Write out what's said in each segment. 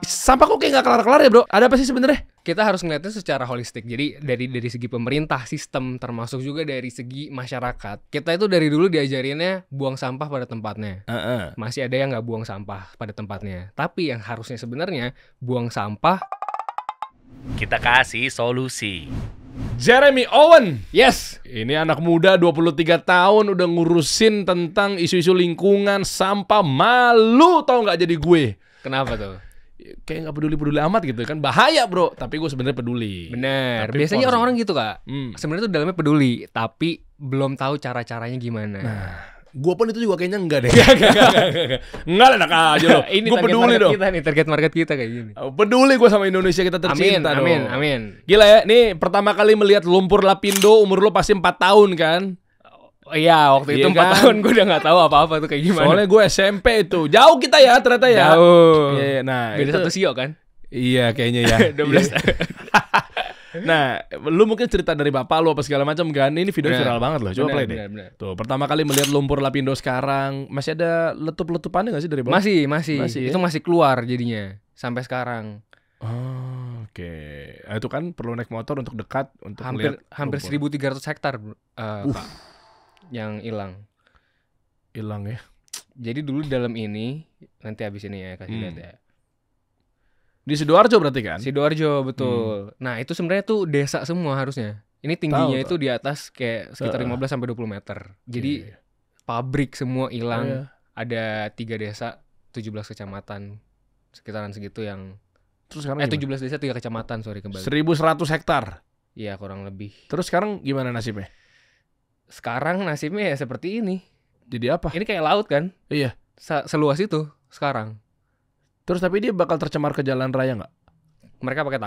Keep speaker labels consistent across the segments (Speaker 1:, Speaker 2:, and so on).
Speaker 1: sampah kok kayak nggak kelar-kelar ya bro? Ada apa sih sebenarnya?
Speaker 2: Kita harus ngeliatnya secara holistik. Jadi dari segi pemerintah, sistem, termasuk juga dari segi masyarakat. Kita itu dari dulu diajarinnya buang sampah pada tempatnya. Masih ada yang nggak buang sampah pada tempatnya. Tapi yang harusnya sebenarnya buang sampah.
Speaker 3: Kita kasih solusi.
Speaker 1: Jeremy Owen.
Speaker 2: Yes.
Speaker 1: Ini anak muda 23 tahun udah ngurusin tentang isu-isu lingkungan, sampah. Malu tau nggak jadi gue?
Speaker 2: Kenapa tuh?
Speaker 1: Kayak nggak peduli amat gitu kan, bahaya bro. Tapi gue sebenarnya peduli.
Speaker 2: Bener.
Speaker 1: Tapi
Speaker 2: Biasanya
Speaker 1: porsi.
Speaker 2: orang-orang gitu kak. Sebenarnya tuh dalamnya peduli, tapi belum tahu cara-caranya gimana.
Speaker 1: Nah, gue pun itu juga kayaknya enggak deh. Enggak lah, enak aja loh.
Speaker 2: Ini
Speaker 1: Gue
Speaker 2: target
Speaker 1: peduli
Speaker 2: market
Speaker 1: dong.
Speaker 2: kita nih, target market kita kayak gini.
Speaker 1: Peduli gue sama Indonesia kita tercinta dong.
Speaker 2: Amin.
Speaker 1: Gila ya, nih pertama kali melihat lumpur lapindo umur lo pasti 4 tahun kan?
Speaker 2: Oh, iya, waktu itu
Speaker 1: Iya
Speaker 2: 4
Speaker 1: kan?
Speaker 2: tahun gue udah gak tahu apa-apa tuh kayak gimana.
Speaker 1: Soalnya gue SMP itu. Jauh kita ya ternyata ya.
Speaker 2: Jauh.
Speaker 1: Iya, nah
Speaker 2: Beda
Speaker 1: itu.
Speaker 2: satu sio kan?
Speaker 1: Iya kayaknya ya.
Speaker 2: 12
Speaker 1: Iya. Nah, lu mungkin cerita dari bapak lu apa segala macam kan? Ini video
Speaker 2: Bener.
Speaker 1: viral banget loh. Coba play deh.
Speaker 2: Bener.
Speaker 1: Tuh, pertama kali melihat lumpur lapindo sekarang, masih ada letup-letupannya nggak sih dari bawah?
Speaker 2: Masih.
Speaker 1: Ya?
Speaker 2: Itu masih keluar jadinya sampai sekarang.
Speaker 1: Oh, oke. Nah, itu kan perlu naik motor untuk dekat untuk
Speaker 2: Hampir
Speaker 1: melihat
Speaker 2: 1.300 hektar Kak, yang hilang.
Speaker 1: hilang ya.
Speaker 2: Jadi dulu dalam ini nanti habis ini ya kasih lihat ya.
Speaker 1: Di Sidoarjo berarti kan?
Speaker 2: Sidoarjo betul. Nah, itu sebenarnya tuh desa semua harusnya. Ini tingginya itu di atas kayak sekitar 15 sampai 20 meter. Jadi pabrik semua hilang. Ada 3 desa, 17 kecamatan. Sekitaran segitu yang
Speaker 1: Terus sekarang
Speaker 2: 17 desa 3 kecamatan, sorry kembali.
Speaker 1: 1.100 hektar.
Speaker 2: Iya, kurang lebih.
Speaker 1: Terus sekarang gimana nasibnya?
Speaker 2: Sekarang nasibnya ya seperti ini.
Speaker 1: Jadi apa?
Speaker 2: Ini kayak laut kan?
Speaker 1: Iya.
Speaker 2: Seluas itu sekarang.
Speaker 1: Terus tapi dia bakal tercemar ke jalan raya nggak?
Speaker 2: Mereka pakai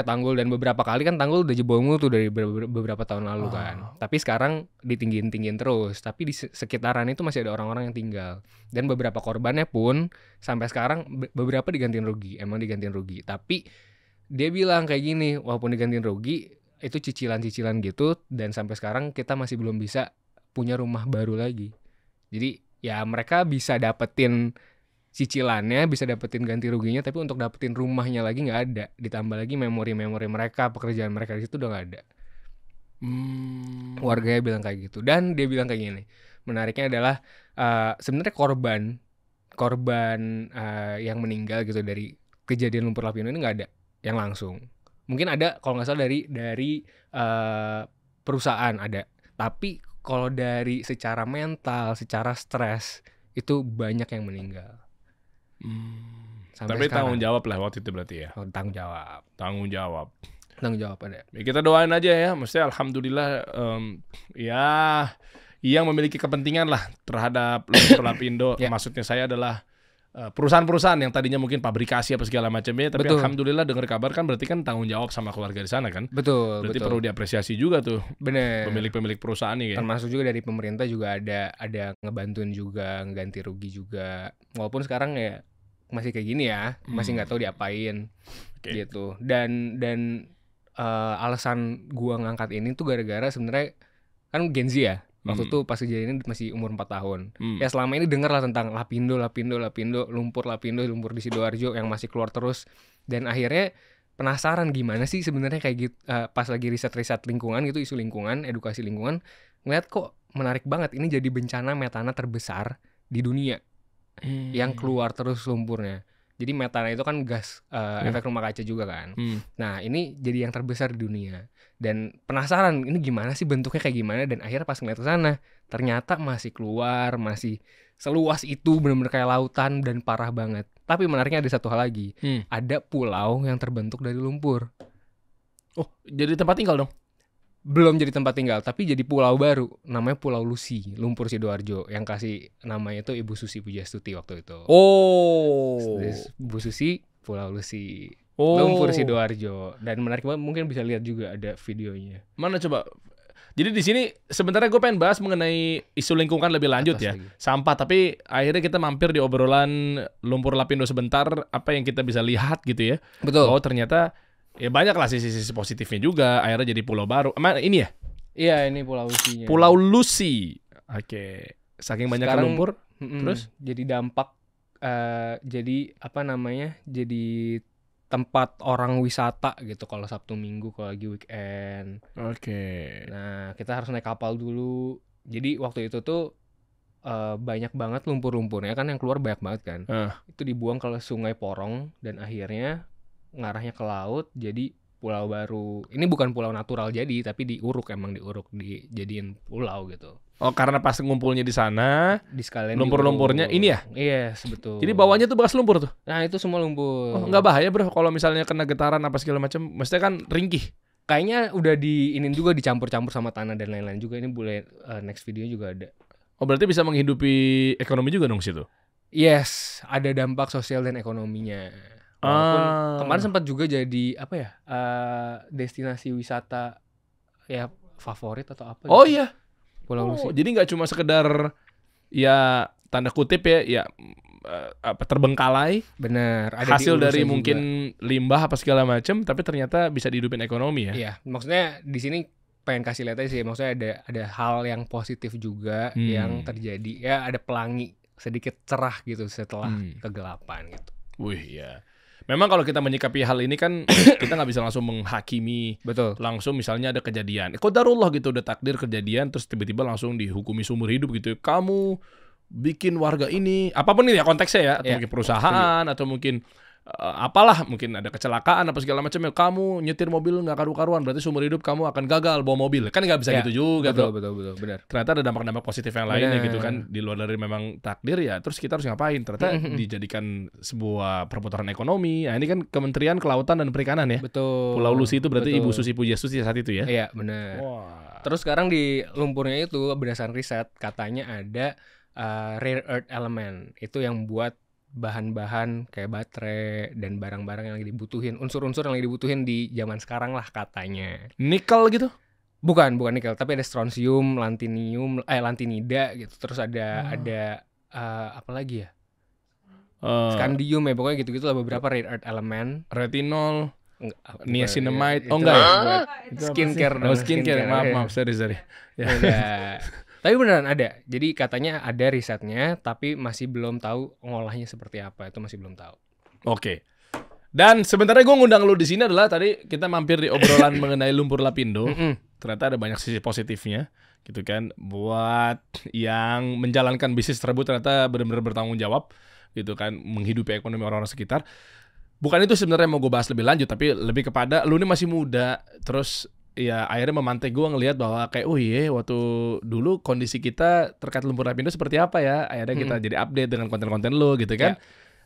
Speaker 2: tanggul dan beberapa kali kan tanggul udah jebol mulu tuh dari beberapa tahun lalu kan. Tapi sekarang ditinggiin terus. Tapi di sekitaran itu masih ada orang-orang yang tinggal. Dan beberapa korbannya pun sampai sekarang beberapa digantiin rugi. Emang digantiin rugi. Tapi dia bilang kayak gini, walaupun digantiin rugi itu cicilan-cicilan gitu. Dan sampai sekarang kita masih belum bisa punya rumah baru lagi. Jadi ya mereka bisa dapetin cicilannya, bisa dapetin ganti ruginya, tapi untuk dapetin rumahnya lagi nggak ada. Ditambah lagi memori-memori mereka, pekerjaan mereka di situ udah nggak ada. Warganya bilang kayak gitu. Dan dia bilang kayak gini, menariknya adalah sebenarnya korban yang meninggal gitu dari kejadian lumpur lapindo ini nggak ada yang langsung. Mungkin ada kalau nggak salah dari perusahaan ada. Tapi kalau dari secara mental, secara stres itu banyak yang meninggal.
Speaker 1: Tapi tanggung jawab lah waktu itu berarti ya.
Speaker 2: Tanggung jawab ada.
Speaker 1: Ya, kita doain aja ya. Maksudnya alhamdulillah ya yang memiliki kepentingan lah terhadap lumpur lapindo. Maksudnya saya adalah perusahaan-perusahaan yang tadinya mungkin pabrikasi apa segala macamnya, tapi alhamdulillah dengar kabar kan berarti kan tanggung jawab sama keluarga di sana kan. Berarti perlu diapresiasi juga tuh.
Speaker 2: Bener.
Speaker 1: Pemilik perusahaan nih ya.
Speaker 2: Termasuk juga dari pemerintah juga ada ngebantuin juga, ngeganti rugi juga. Walaupun sekarang ya masih kayak gini ya, masih nggak tahu diapain gitu. Dan alasan gua ngangkat ini tuh gara-gara sebenarnya kan Gen Z ya. Waktu itu pas kejadian ini masih umur 4 tahun. Ya selama ini denger lah tentang lapindo, lumpur di Sidoarjo yang masih keluar terus. Dan akhirnya penasaran gimana sih sebenarnya kayak gitu. Pas lagi riset lingkungan gitu, isu lingkungan, edukasi lingkungan, ngeliat kok menarik banget. Ini jadi bencana metana terbesar di dunia yang keluar terus lumpurnya. Jadi metana itu kan gas efek rumah kaca juga kan. Nah ini jadi yang terbesar di dunia. Dan penasaran ini gimana sih bentuknya kayak gimana. Dan akhirnya pas ngeliat ke sana ternyata masih keluar, masih seluas itu, benar-benar kayak lautan dan parah banget. Tapi menariknya ada satu hal lagi. Ada pulau yang terbentuk dari lumpur.
Speaker 1: Oh, jadi tempat tinggal dong?
Speaker 2: Belum jadi tempat tinggal, tapi jadi pulau baru. Namanya Pulau Lusi, lumpur Sidoarjo. Yang kasih namanya itu Ibu Susi Pujastuti waktu itu. Ibu Susi, Pulau Lusi, lumpur Sidoarjo. Dan menarik banget, mungkin bisa lihat juga ada videonya.
Speaker 1: Mana coba? Jadi di sini sebenarnya gue pengen bahas mengenai isu lingkungan lebih lanjut ya. Sampah, tapi akhirnya kita mampir di obrolan lumpur lapindo sebentar. Apa yang kita bisa lihat gitu ya.
Speaker 2: Betul.
Speaker 1: Oh ternyata ya banyak lah sisi-sisi positifnya juga. Akhirnya jadi pulau baru. Emang ini ya?
Speaker 2: Iya, ini Pulau Lusinya.
Speaker 1: Pulau Lusi. Oke. Saking banyaknya lumpur, terus
Speaker 2: jadi dampak jadi apa namanya? Jadi tempat orang wisata gitu kalau Sabtu Minggu kalau lagi weekend.
Speaker 1: Oke.
Speaker 2: Nah, kita harus naik kapal dulu. Jadi waktu itu tuh banyak banget lumpur-lumpurnya kan yang keluar banyak banget kan. Itu dibuang ke Sungai Porong dan akhirnya ngarahnya ke laut jadi pulau baru. Ini bukan pulau natural jadi tapi diuruk dijadiin pulau gitu.
Speaker 1: Oh, karena pas ngumpulnya di sana,
Speaker 2: Di sekalian
Speaker 1: lumpur-lumpurnya
Speaker 2: diuruk.
Speaker 1: ini ya?
Speaker 2: Iya, betul.
Speaker 1: Jadi bawahnya tuh bekas lumpur tuh.
Speaker 2: Nah, itu semua lumpur.
Speaker 1: Oh, nggak bahaya bro kalau misalnya kena getaran apa segala macam, mestinya kan ringkih.
Speaker 2: Kayaknya udah diinin juga dicampur-campur sama tanah dan lain-lain juga. Ini boleh next video juga ada.
Speaker 1: Oh, berarti bisa menghidupi ekonomi juga dong situ.
Speaker 2: Yes, ada dampak sosial dan ekonominya. Walaupun kemarin sempat juga jadi apa ya? Destinasi wisata ya favorit atau apa
Speaker 1: Oh
Speaker 2: gitu.
Speaker 1: iya.
Speaker 2: Pulau Lusi.
Speaker 1: Jadi nggak cuma sekedar ya tanda kutip ya terbengkalai.
Speaker 2: Bener. Ada
Speaker 1: Hasil dari
Speaker 2: diurusnya
Speaker 1: mungkin
Speaker 2: juga.
Speaker 1: limbah apa segala macam, tapi ternyata bisa dihidupin ekonomi ya.
Speaker 2: Iya, maksudnya di sini pengen kasih lihat aja sih. Maksudnya ada hal yang positif juga yang terjadi. Ya ada pelangi sedikit cerah gitu setelah kegelapan gitu.
Speaker 1: Wih ya. Memang kalau kita menyikapi hal ini kan kita nggak bisa langsung menghakimi.
Speaker 2: Betul.
Speaker 1: Langsung misalnya ada kejadian. Qadarullah gitu udah takdir kejadian terus tiba-tiba langsung dihukumi seumur hidup gitu. Kamu bikin warga ini apapun ini ya konteksnya ya atau mungkin perusahaan atau mungkin apalah mungkin ada kecelakaan apa segala macam ya kamu nyetir mobil nggak karu-karuan berarti seumur hidup kamu akan gagal bawa mobil kan nggak bisa gitu juga
Speaker 2: betul benar.
Speaker 1: Ternyata ada dampak-dampak positif yang lainnya gitu kan di luar dari memang takdir ya terus kita harus ngapain ternyata dijadikan sebuah perputaran ekonomi. Nah ini kan Kementerian Kelautan dan Perikanan ya.
Speaker 2: Betul.
Speaker 1: Pulau Lusi itu berarti Ibu Susi Pujiastuti saat itu ya.
Speaker 2: Iya benar.
Speaker 1: Wah.
Speaker 2: Terus sekarang di lumpurnya itu berdasarkan riset katanya ada rare earth element itu yang buat bahan-bahan kayak baterai dan barang-barang yang lagi dibutuhin, unsur-unsur yang lagi dibutuhin di zaman sekarang lah katanya.
Speaker 1: Nikel gitu?
Speaker 2: Bukan nikel, tapi ada strontium, lantinida gitu. Terus ada apa lagi ya? Scandium ya, pokoknya gitu-gitu lah beberapa rare earth element.
Speaker 1: Retinol, niacinamide.
Speaker 2: Oh
Speaker 1: enggak ya?
Speaker 2: Skincare.
Speaker 1: Oh, skincare. Maaf, sorry.
Speaker 2: Ya. Tapi beneran ada. Jadi katanya ada risetnya, tapi masih belum tahu ngolahnya seperti apa. Itu masih belum tahu.
Speaker 1: Oke. Dan sebenarnya gue ngundang lu di sini adalah tadi kita mampir di obrolan mengenai lumpur lapindo. Ternyata ada banyak sisi positifnya, gitu kan. Buat yang menjalankan bisnis tersebut ternyata benar-benar bertanggung jawab, gitu kan, menghidupi ekonomi orang-orang sekitar. Bukan itu sebenarnya mau gue bahas lebih lanjut, tapi lebih kepada lu ini masih muda, terus ya akhirnya memantik gue ngelihat bahwa kayak oh iya waktu dulu kondisi kita terkait lumpur lapindo seperti apa ya. Akhirnya kita jadi update dengan konten-konten lu gitu kan.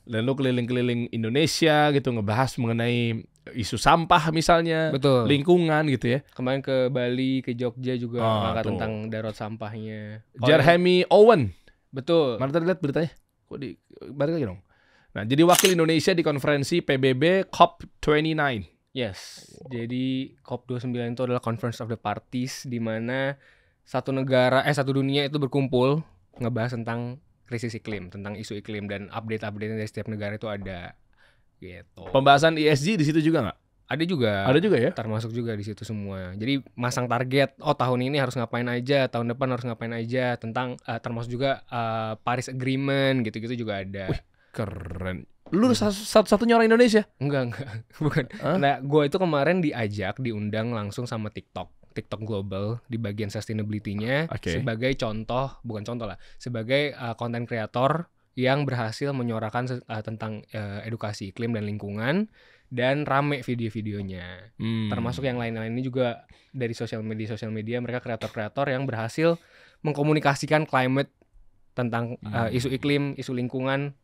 Speaker 1: Dan lu keliling-keliling Indonesia gitu ngebahas mengenai isu sampah misalnya,
Speaker 2: betul,
Speaker 1: lingkungan gitu ya.
Speaker 2: Kemarin ke Bali, ke Jogja juga ngangkat tentang darurat sampahnya.
Speaker 1: Jeremy Owen.
Speaker 2: Betul.
Speaker 1: Mana tadi lihat beritanya? Kok di balik lagi dong. Nah, jadi wakil Indonesia di konferensi PBB COP29.
Speaker 2: Yes, jadi COP29 itu adalah Conference of the Parties di mana satu dunia itu berkumpul ngebahas tentang krisis iklim, tentang isu iklim dan update-update dari setiap negara itu ada gitu.
Speaker 1: Pembahasan ESG di situ juga nggak?
Speaker 2: Ada juga.
Speaker 1: Ada juga ya?
Speaker 2: Termasuk juga di situ semua. Jadi masang target, tahun ini harus ngapain aja, tahun depan harus ngapain aja, tentang termasuk juga Paris Agreement gitu-gitu juga ada.
Speaker 1: Wih, keren. Lu satu-satunya orang Indonesia?
Speaker 2: Enggak, bukan. Nah, gue itu kemarin diundang langsung sama TikTok Global di bagian sustainability-nya sebagai sebagai content creator yang berhasil menyuarakan tentang edukasi iklim dan lingkungan dan rame video-videonya. Termasuk yang lain-lain ini juga dari sosial media mereka kreator-kreator yang berhasil mengkomunikasikan climate tentang isu iklim, isu lingkungan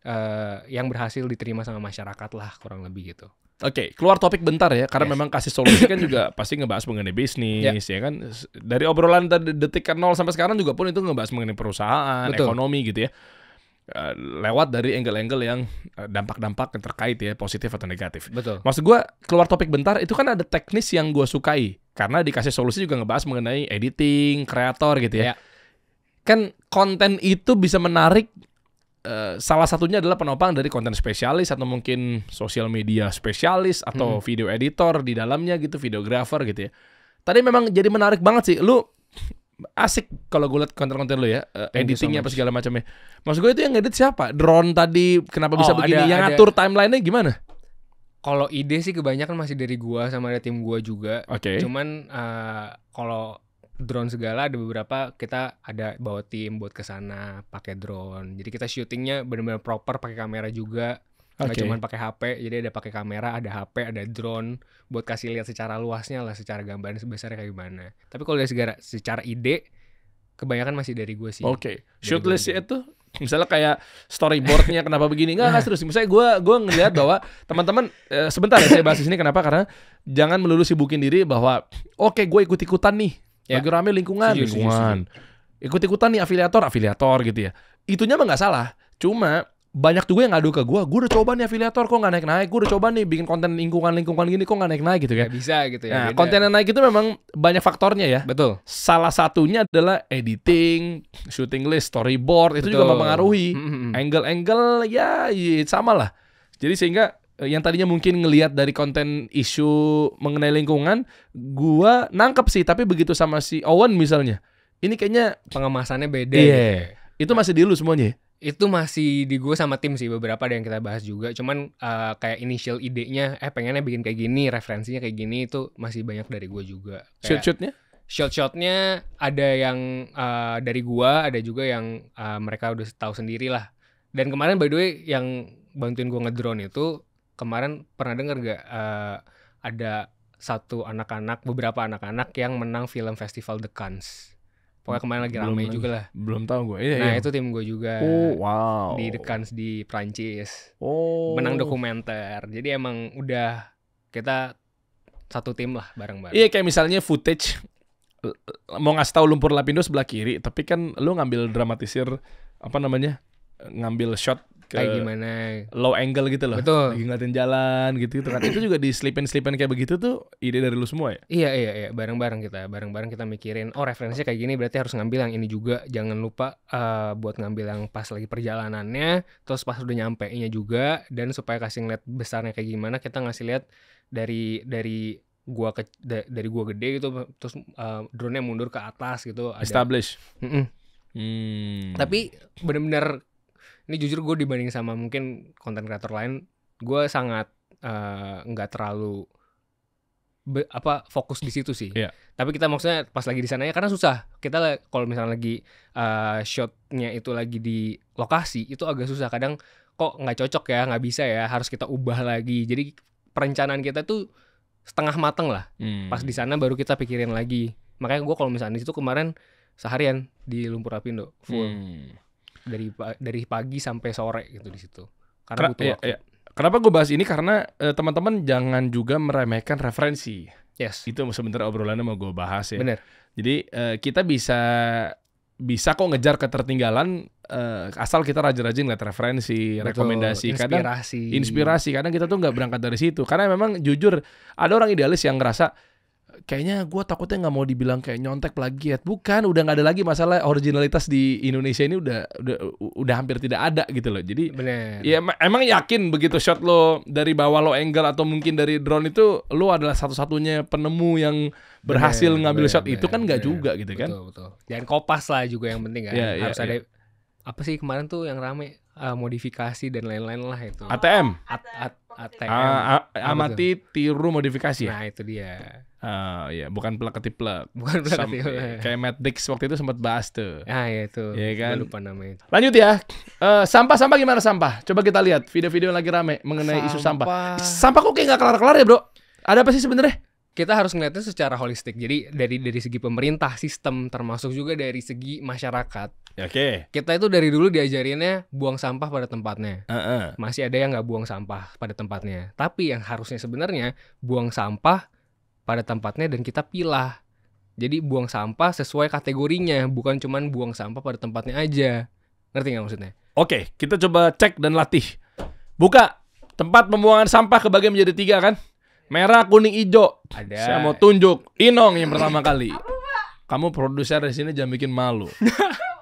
Speaker 2: yang berhasil diterima sama masyarakat lah kurang lebih gitu.
Speaker 1: Oke, keluar topik bentar ya, karena memang kasih solusi kan juga pasti ngebahas mengenai bisnis ya kan. Dari obrolan detik 0 sampai sekarang juga pun itu ngebahas mengenai perusahaan, ekonomi gitu ya. Lewat dari angle-angle yang dampak-dampak yang terkait ya, positif atau negatif.
Speaker 2: Betul.
Speaker 1: Maksud gue keluar topik bentar itu kan ada teknis yang gue sukai, karena dikasih solusi juga ngebahas mengenai editing, kreator gitu ya. Kan konten itu bisa menarik, salah satunya adalah penopang dari konten spesialis atau mungkin sosial media spesialis atau video editor di dalamnya gitu, videografer gitu ya. Tadi memang jadi menarik banget sih. Lu asik kalau gue liat konten-konten lo ya,
Speaker 2: Thank you so
Speaker 1: editingnya apa
Speaker 2: much.
Speaker 1: segala macamnya. Maksud gue itu yang ngedit siapa? Drone tadi kenapa bisa
Speaker 2: Oh,
Speaker 1: begini? Yang
Speaker 2: ada.
Speaker 1: ngatur timelinenya gimana?
Speaker 2: Kalau ide sih kebanyakan masih dari gua sama ada tim gua juga.
Speaker 1: Oke.
Speaker 2: Cuman kalau drone segala ada beberapa kita ada bawa tim buat ke sana pakai drone. Jadi kita syutingnya benar-benar proper pakai kamera juga. Nggak
Speaker 1: Oke.
Speaker 2: cuman pakai HP. Jadi ada pakai kamera, ada HP, ada drone buat kasih lihat secara luasnya lah, secara gambaran sebesarnya kayak gimana. Tapi kalau dari secara ide kebanyakan masih dari gua sih.
Speaker 1: Oke.
Speaker 2: Dari
Speaker 1: Shoot
Speaker 2: gua
Speaker 1: listnya itu misalnya kayak storyboardnya kenapa begini? Enggak terus. Misalnya gue ngelihat bahwa teman-teman sebentar ya saya bahas di sini kenapa? Karena jangan melulu sibukin diri bahwa oke gue ikut-ikutan nih.
Speaker 2: Ya.
Speaker 1: Lagi rame lingkungan.
Speaker 2: Setuju.
Speaker 1: Ikut-ikutan nih afiliator gitu ya. Itunya mah nggak salah. Cuma banyak juga yang ngadu ke gue udah coba nih afiliator kok nggak naik-naik, gue udah coba nih bikin konten lingkungan gini kok nggak naik-naik gitu kan.
Speaker 2: Nggak bisa gitu ya.
Speaker 1: Nah,
Speaker 2: beda.
Speaker 1: konten yang naik itu memang banyak faktornya ya.
Speaker 2: Betul.
Speaker 1: Salah satunya adalah editing, shooting list, storyboard itu juga
Speaker 2: Betul.
Speaker 1: mempengaruhi.
Speaker 2: Mm-mm.
Speaker 1: Angle-angle ya sama lah. Jadi sehingga yang tadinya mungkin ngelihat dari konten isu mengenai lingkungan, gua nangkep sih, tapi begitu sama si Owen misalnya, ini kayaknya
Speaker 2: Pengemasannya beda.
Speaker 1: iya.
Speaker 2: Gitu.
Speaker 1: Itu masih di lu semuanya.
Speaker 2: Itu masih di gue sama tim sih, beberapa ada yang kita bahas juga. Cuman kayak initial idenya pengennya bikin kayak gini, referensinya kayak gini, itu masih banyak dari gue juga. Kayak
Speaker 1: Shoot-shootnya?
Speaker 2: shot-shotnya ada yang dari gua, ada juga yang mereka udah tahu sendiri lah. Dan kemarin by the way yang bantuin gua ngedrone itu, kemarin pernah denger gak ada beberapa anak-anak yang menang film festival The Cannes. Pokoknya kemarin lagi rame juga lah.
Speaker 1: Belum tahu gue. Iya,
Speaker 2: Nah
Speaker 1: iya.
Speaker 2: itu tim gue juga.
Speaker 1: Oh, wow.
Speaker 2: Di The Cannes di Prancis.
Speaker 1: Oh.
Speaker 2: Menang dokumenter. Jadi emang udah kita satu tim lah bareng-bareng.
Speaker 1: Iya, kayak misalnya footage mau ngasih tahu lumpur lapindo sebelah kiri, tapi kan lu ngambil dramatisir ngambil shot ke
Speaker 2: Kayak gimana?
Speaker 1: low angle gitu loh.
Speaker 2: Betul.
Speaker 1: Lagi ngeliatin jalan gitu kan. Itu juga di selipin-selipin kayak begitu tuh ide dari lu semua ya?
Speaker 2: Iya, bareng-bareng kita mikirin, oh referensinya kayak gini berarti harus ngambil yang ini juga. Jangan lupa buat ngambil yang pas lagi perjalanannya, terus pas udah nyampe-nya juga, dan supaya kasih ngeliat besarnya kayak gimana, kita ngasih lihat dari gua gede gitu, terus drone-nya mundur ke atas gitu.
Speaker 1: Establish.
Speaker 2: Tapi benar-benar ini jujur gue dibanding sama mungkin konten kreator lain, gue sangat nggak terlalu fokus di situ sih.
Speaker 1: Iya.
Speaker 2: Tapi kita maksudnya pas lagi di sananya karena susah. Kita kalau misalnya lagi shotnya itu lagi di lokasi itu agak susah. Kadang kok nggak cocok ya, nggak bisa ya, harus kita ubah lagi. Jadi perencanaan kita tuh setengah mateng lah. Pas di sana baru kita pikirin lagi. Makanya gue kalau misalnya di situ kemarin seharian di Lumpur Lapindo full. Dari pagi sampai sore gitu di situ. Karena butuh waktu.
Speaker 1: Iya. Kenapa gue bahas ini karena teman-teman jangan juga meremehkan referensi.
Speaker 2: Yes.
Speaker 1: Itu sebenarnya obrolannya mau gue bahas ya.
Speaker 2: Bener.
Speaker 1: Jadi kita bisa kok ngejar ketertinggalan asal kita rajin-rajin lihat referensi,
Speaker 2: Betul.
Speaker 1: rekomendasi,
Speaker 2: Inspirasi.
Speaker 1: Kadang kita tuh nggak berangkat dari situ karena memang jujur ada orang idealis yang ngerasa kayaknya gue takutnya nggak mau dibilang kayak nyontek plagiat. Bukan, udah nggak ada lagi masalah originalitas di Indonesia ini udah hampir tidak ada gitu loh. Jadi
Speaker 2: Bener.
Speaker 1: ya emang yakin begitu shot lo dari bawah low angle atau mungkin dari drone itu lo adalah satu-satunya penemu yang berhasil ngambil shot itu kan nggak juga gitu kan.
Speaker 2: Betul. Jangan kopas lah juga yang penting kan.
Speaker 1: Iya,
Speaker 2: Harus ada apa sih kemarin tuh yang rame modifikasi dan lain-lain lah itu.
Speaker 1: ATM.
Speaker 2: ATM.
Speaker 1: Amati tiru modifikasi ya.
Speaker 2: Nah itu dia.
Speaker 1: Iya, bukan plug ketiplek.
Speaker 2: Bukan
Speaker 1: Kayak Matt Dix waktu itu sempat bahas tuh.
Speaker 2: Ah ya itu.
Speaker 1: Iya kan?
Speaker 2: Gua lupa namanya itu.
Speaker 1: Lanjut ya. Sampah gimana sampah? Coba kita lihat video-video yang lagi rame mengenai isu sampah. Sampah kok kayak nggak kelar-kelar ya, Bro? Ada apa sih sebenarnya?
Speaker 2: Kita harus ngeliatnya secara holistik. Jadi dari segi pemerintah, sistem, termasuk juga dari segi masyarakat.
Speaker 1: Oke.
Speaker 2: Kita itu dari dulu diajarinnya buang sampah pada tempatnya. Masih ada yang nggak buang sampah pada tempatnya. Tapi yang harusnya sebenarnya buang sampah pada tempatnya dan kita pilah. Jadi buang sampah sesuai kategorinya, bukan cuman buang sampah pada tempatnya aja. Ngerti nggak maksudnya?
Speaker 1: Oke, kita coba cek dan latih. Buka. Tempat pembuangan sampah kebagi menjadi 3 kan? Merah, kuning, hijau.
Speaker 2: Ada.
Speaker 1: Saya mau tunjuk. Inong yang pertama kali. Kamu produser di sini jangan bikin malu.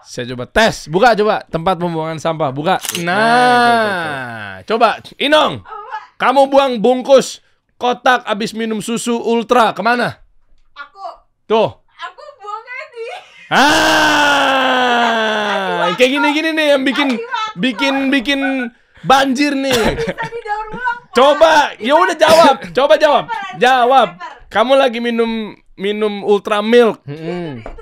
Speaker 1: Saya coba tes. Buka coba tempat pembuangan sampah. Buka. Nah, coba Inong. Kamu buang bungkus kotak abis minum susu ultra kemana?
Speaker 4: Aku
Speaker 1: Tuh.
Speaker 4: buangnya di
Speaker 1: Kayak gini-gini nih yang bikin banjir nih. Coba, ya udah jawab. Kamu lagi minum Ultra Milk.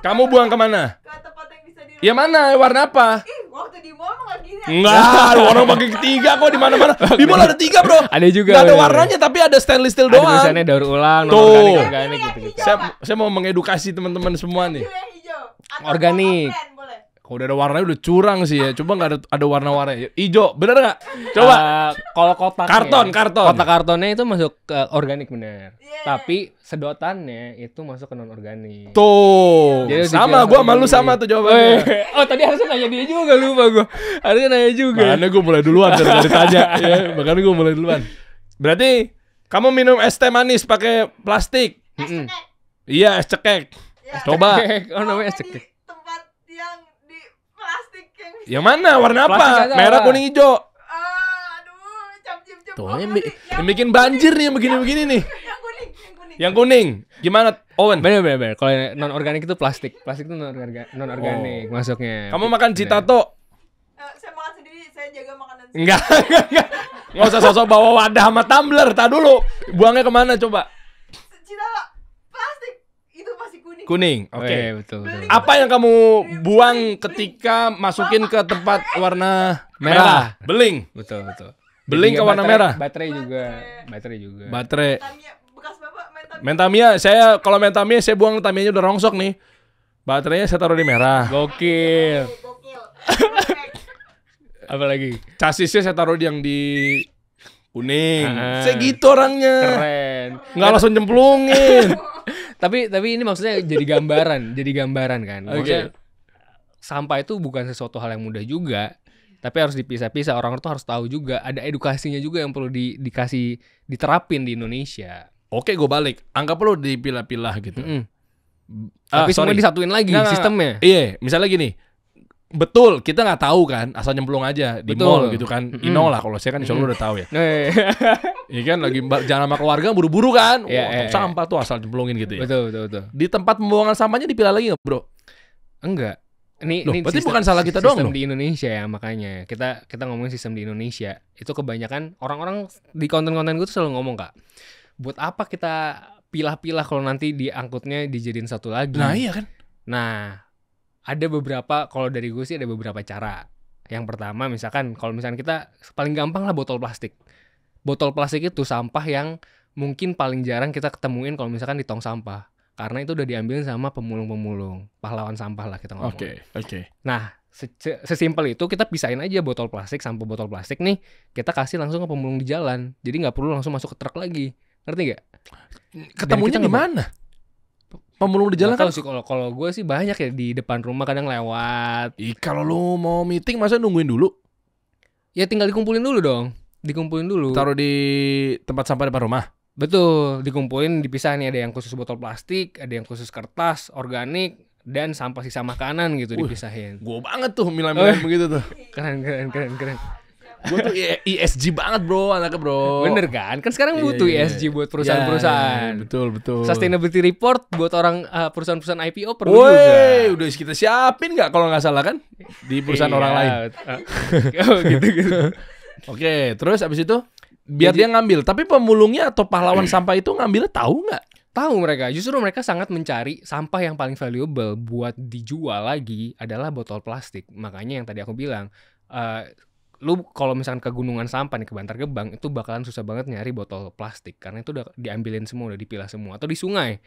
Speaker 1: Kamu buang kemana?
Speaker 4: Ke tempat yang bisa di.
Speaker 1: Ya mana? Warna apa?
Speaker 4: Waktu di mall mah nggak gini.
Speaker 1: Enggak, orang pakai ketiga kok di mana-mana. Di mall ada 3, Bro.
Speaker 2: Ada juga.
Speaker 1: Nggak ada warnanya tapi ada stainless steel
Speaker 2: Ada
Speaker 1: doang.
Speaker 2: tulisannya daur ulang,
Speaker 1: Tuh.
Speaker 2: organik gitu.
Speaker 1: Saya mau mengedukasi teman-teman semua nih.
Speaker 4: Yang hijau. Atau
Speaker 2: Organik.
Speaker 4: brand, boleh.
Speaker 1: Kalau udah ada warnanya udah curang sih ya. Coba nggak ada warna-warna hijau, bener nggak? Coba.
Speaker 2: Kalau kotaknya,
Speaker 1: Karton.
Speaker 2: kotak kartonnya itu masuk ke organik bener.
Speaker 4: Yeah.
Speaker 2: Tapi sedotannya itu masuk ke non organik.
Speaker 1: Tuh.
Speaker 2: Jadi
Speaker 1: Sama,
Speaker 2: dijual
Speaker 1: gua malu
Speaker 2: organik.
Speaker 1: sama tuh jawabannya.
Speaker 2: Oh tadi harusnya nanya dia juga, lupa gue. Harusnya nanya juga.
Speaker 1: Makanya gue mulai duluan dari ditanya. Ya, makanya gue mulai duluan. Berarti kamu minum es teh manis pakai plastik?
Speaker 2: Mm-mm.
Speaker 1: Iya, es cekek.
Speaker 4: Ya.
Speaker 1: Coba.
Speaker 2: Oh namanya
Speaker 4: Mau nggak
Speaker 2: cekek.
Speaker 4: di tempat yang di plastik yang bisa.
Speaker 1: Yang mana? Warna
Speaker 2: Plastik
Speaker 1: apa?
Speaker 2: aja
Speaker 1: Merah,
Speaker 2: apa?
Speaker 1: kuning, hijau.
Speaker 4: Aduh, cap-cip.
Speaker 1: Tuh,
Speaker 4: Oh,
Speaker 1: yang,
Speaker 4: ngerti.
Speaker 1: yang bikin banjir nih, yang begini-begini nih.
Speaker 4: Yang kuning.
Speaker 1: Yang kuning. Gimana, Owen?
Speaker 2: Bener. Kalau non organik itu plastik. Plastik itu non organik masuknya.
Speaker 1: Kamu makan
Speaker 2: Bener.
Speaker 1: citato?
Speaker 4: Saya makan sendiri, saya jaga makanan sendiri.
Speaker 1: Enggak. Nggak usah sosok bawa wadah sama tumbler. Tar dulu. Buangnya kemana coba?
Speaker 4: Cita plastik itu masih kuning.
Speaker 1: Kuning. Oke.
Speaker 2: Betul.
Speaker 1: Apa yang kamu buang ketika masukin ke tempat warna merah? Beling.
Speaker 2: Betul.
Speaker 1: Beling ke
Speaker 2: Juga
Speaker 1: warna merah.
Speaker 2: Baterai juga.
Speaker 1: Baterai.
Speaker 4: Tamiya bekas bapak main Tamiya.
Speaker 1: Mentamia, kalau Mentamia saya buang Tamianya udah rongsok nih. Baterainya saya taruh di merah.
Speaker 2: Gokil.
Speaker 4: Gokil.
Speaker 2: Apalagi?
Speaker 1: Chassisnya saya taruh yang di kuning.
Speaker 2: Ah.
Speaker 1: Saya gitu orangnya.
Speaker 2: Keren.
Speaker 1: Nggak langsung nyemplungin.
Speaker 2: Tapi ini maksudnya jadi gambaran kan. Maksudnya sampah itu bukan sesuatu hal yang mudah juga. Tapi harus dipisah-pisah. Orang tuh harus tahu juga. Ada edukasinya juga yang perlu diterapin di Indonesia.
Speaker 1: Oke, gue balik. Anggap lo dipilah-pilah gitu.
Speaker 2: Tapi semua
Speaker 1: sorry.
Speaker 2: disatuin lagi
Speaker 1: Nggak.
Speaker 2: sistemnya.
Speaker 1: Iya, misalnya gini. Betul, kita nggak tahu kan, asal nyemplung aja di
Speaker 2: Betul.
Speaker 1: mall gitu kan. Ino lah, kalau saya kan insya Allah udah tahu ya. Iya kan, lagi jalan sama keluarga buru-buru kan.
Speaker 2: Iya, iya.
Speaker 1: Sampah tuh asal nyemplungin gitu ya.
Speaker 2: Betul.
Speaker 1: Di tempat pembuangan sampahnya dipilah lagi nggak, Bro?
Speaker 2: Enggak. Ini
Speaker 1: Loh, berarti bukan salah kita doang
Speaker 2: sistem
Speaker 1: dong?
Speaker 2: di Indonesia ya, makanya kita ngomongin sistem di Indonesia. Itu kebanyakan orang-orang di konten-konten gue tuh selalu ngomong, Kak. Buat apa kita pilah-pilah kalau nanti diangkutnya dijadiin satu lagi?
Speaker 1: Nah iya kan.
Speaker 2: Nah, ada beberapa, kalau dari gue sih ada beberapa cara. Yang pertama misalkan, kalau misalkan kita paling gampang lah botol plastik. Botol plastik itu sampah yang mungkin paling jarang kita ketemuin kalau misalkan di tong sampah. Karena itu udah diambilin sama pemulung-pemulung, pahlawan sampah lah kita ngomong.
Speaker 1: Oke.
Speaker 2: Nah, sesimpel itu kita pisahin aja botol plastik, sampah botol plastik nih, kita kasih langsung ke pemulung di jalan. Jadi nggak perlu langsung masuk ke truk lagi. Ngerti gak?
Speaker 1: Ketemunya di mana? Pemulung di jalan
Speaker 2: Nggak
Speaker 1: kan?
Speaker 2: tahu sih, kalau gue sih banyak ya di depan rumah kadang lewat.
Speaker 1: Kalau lu mau meeting masa nungguin dulu?
Speaker 2: Ya tinggal dikumpulin dulu dong. Dikumpulin dulu.
Speaker 1: Taruh di tempat sampah depan rumah.
Speaker 2: Betul, dikumpulin dipisah nih, ada yang khusus botol plastik, ada yang khusus kertas, organik, dan sampah sisa makanan gitu dipisahin.
Speaker 1: Gue banget tuh milah-milah begitu tuh.
Speaker 2: Keren.
Speaker 1: Gue tuh ESG banget bro, anaknya bro.
Speaker 2: Bener kan? Kan sekarang butuh
Speaker 1: Iya.
Speaker 2: ESG buat perusahaan-perusahaan.
Speaker 1: Iya, betul.
Speaker 2: Sustainability report buat orang perusahaan-perusahaan IPO perlu
Speaker 1: Woi,
Speaker 2: juga.
Speaker 1: udah kita siapin nggak kalau nggak salah kan di perusahaan
Speaker 2: Iya.
Speaker 1: orang lain.
Speaker 2: Oh, gitu.
Speaker 1: Oke, terus abis itu biar dia ngambil. Tapi pemulungnya atau pahlawan sampah itu ngambilnya tahu nggak?
Speaker 2: Tahu mereka, justru mereka sangat mencari sampah yang paling valuable buat dijual lagi adalah botol plastik. Makanya yang tadi aku bilang, lu kalau misalkan ke gunungan sampah nih, ke Bantar Gebang, itu bakalan susah banget nyari botol plastik karena itu udah diambilin semua, udah dipilah semua. Atau di sungai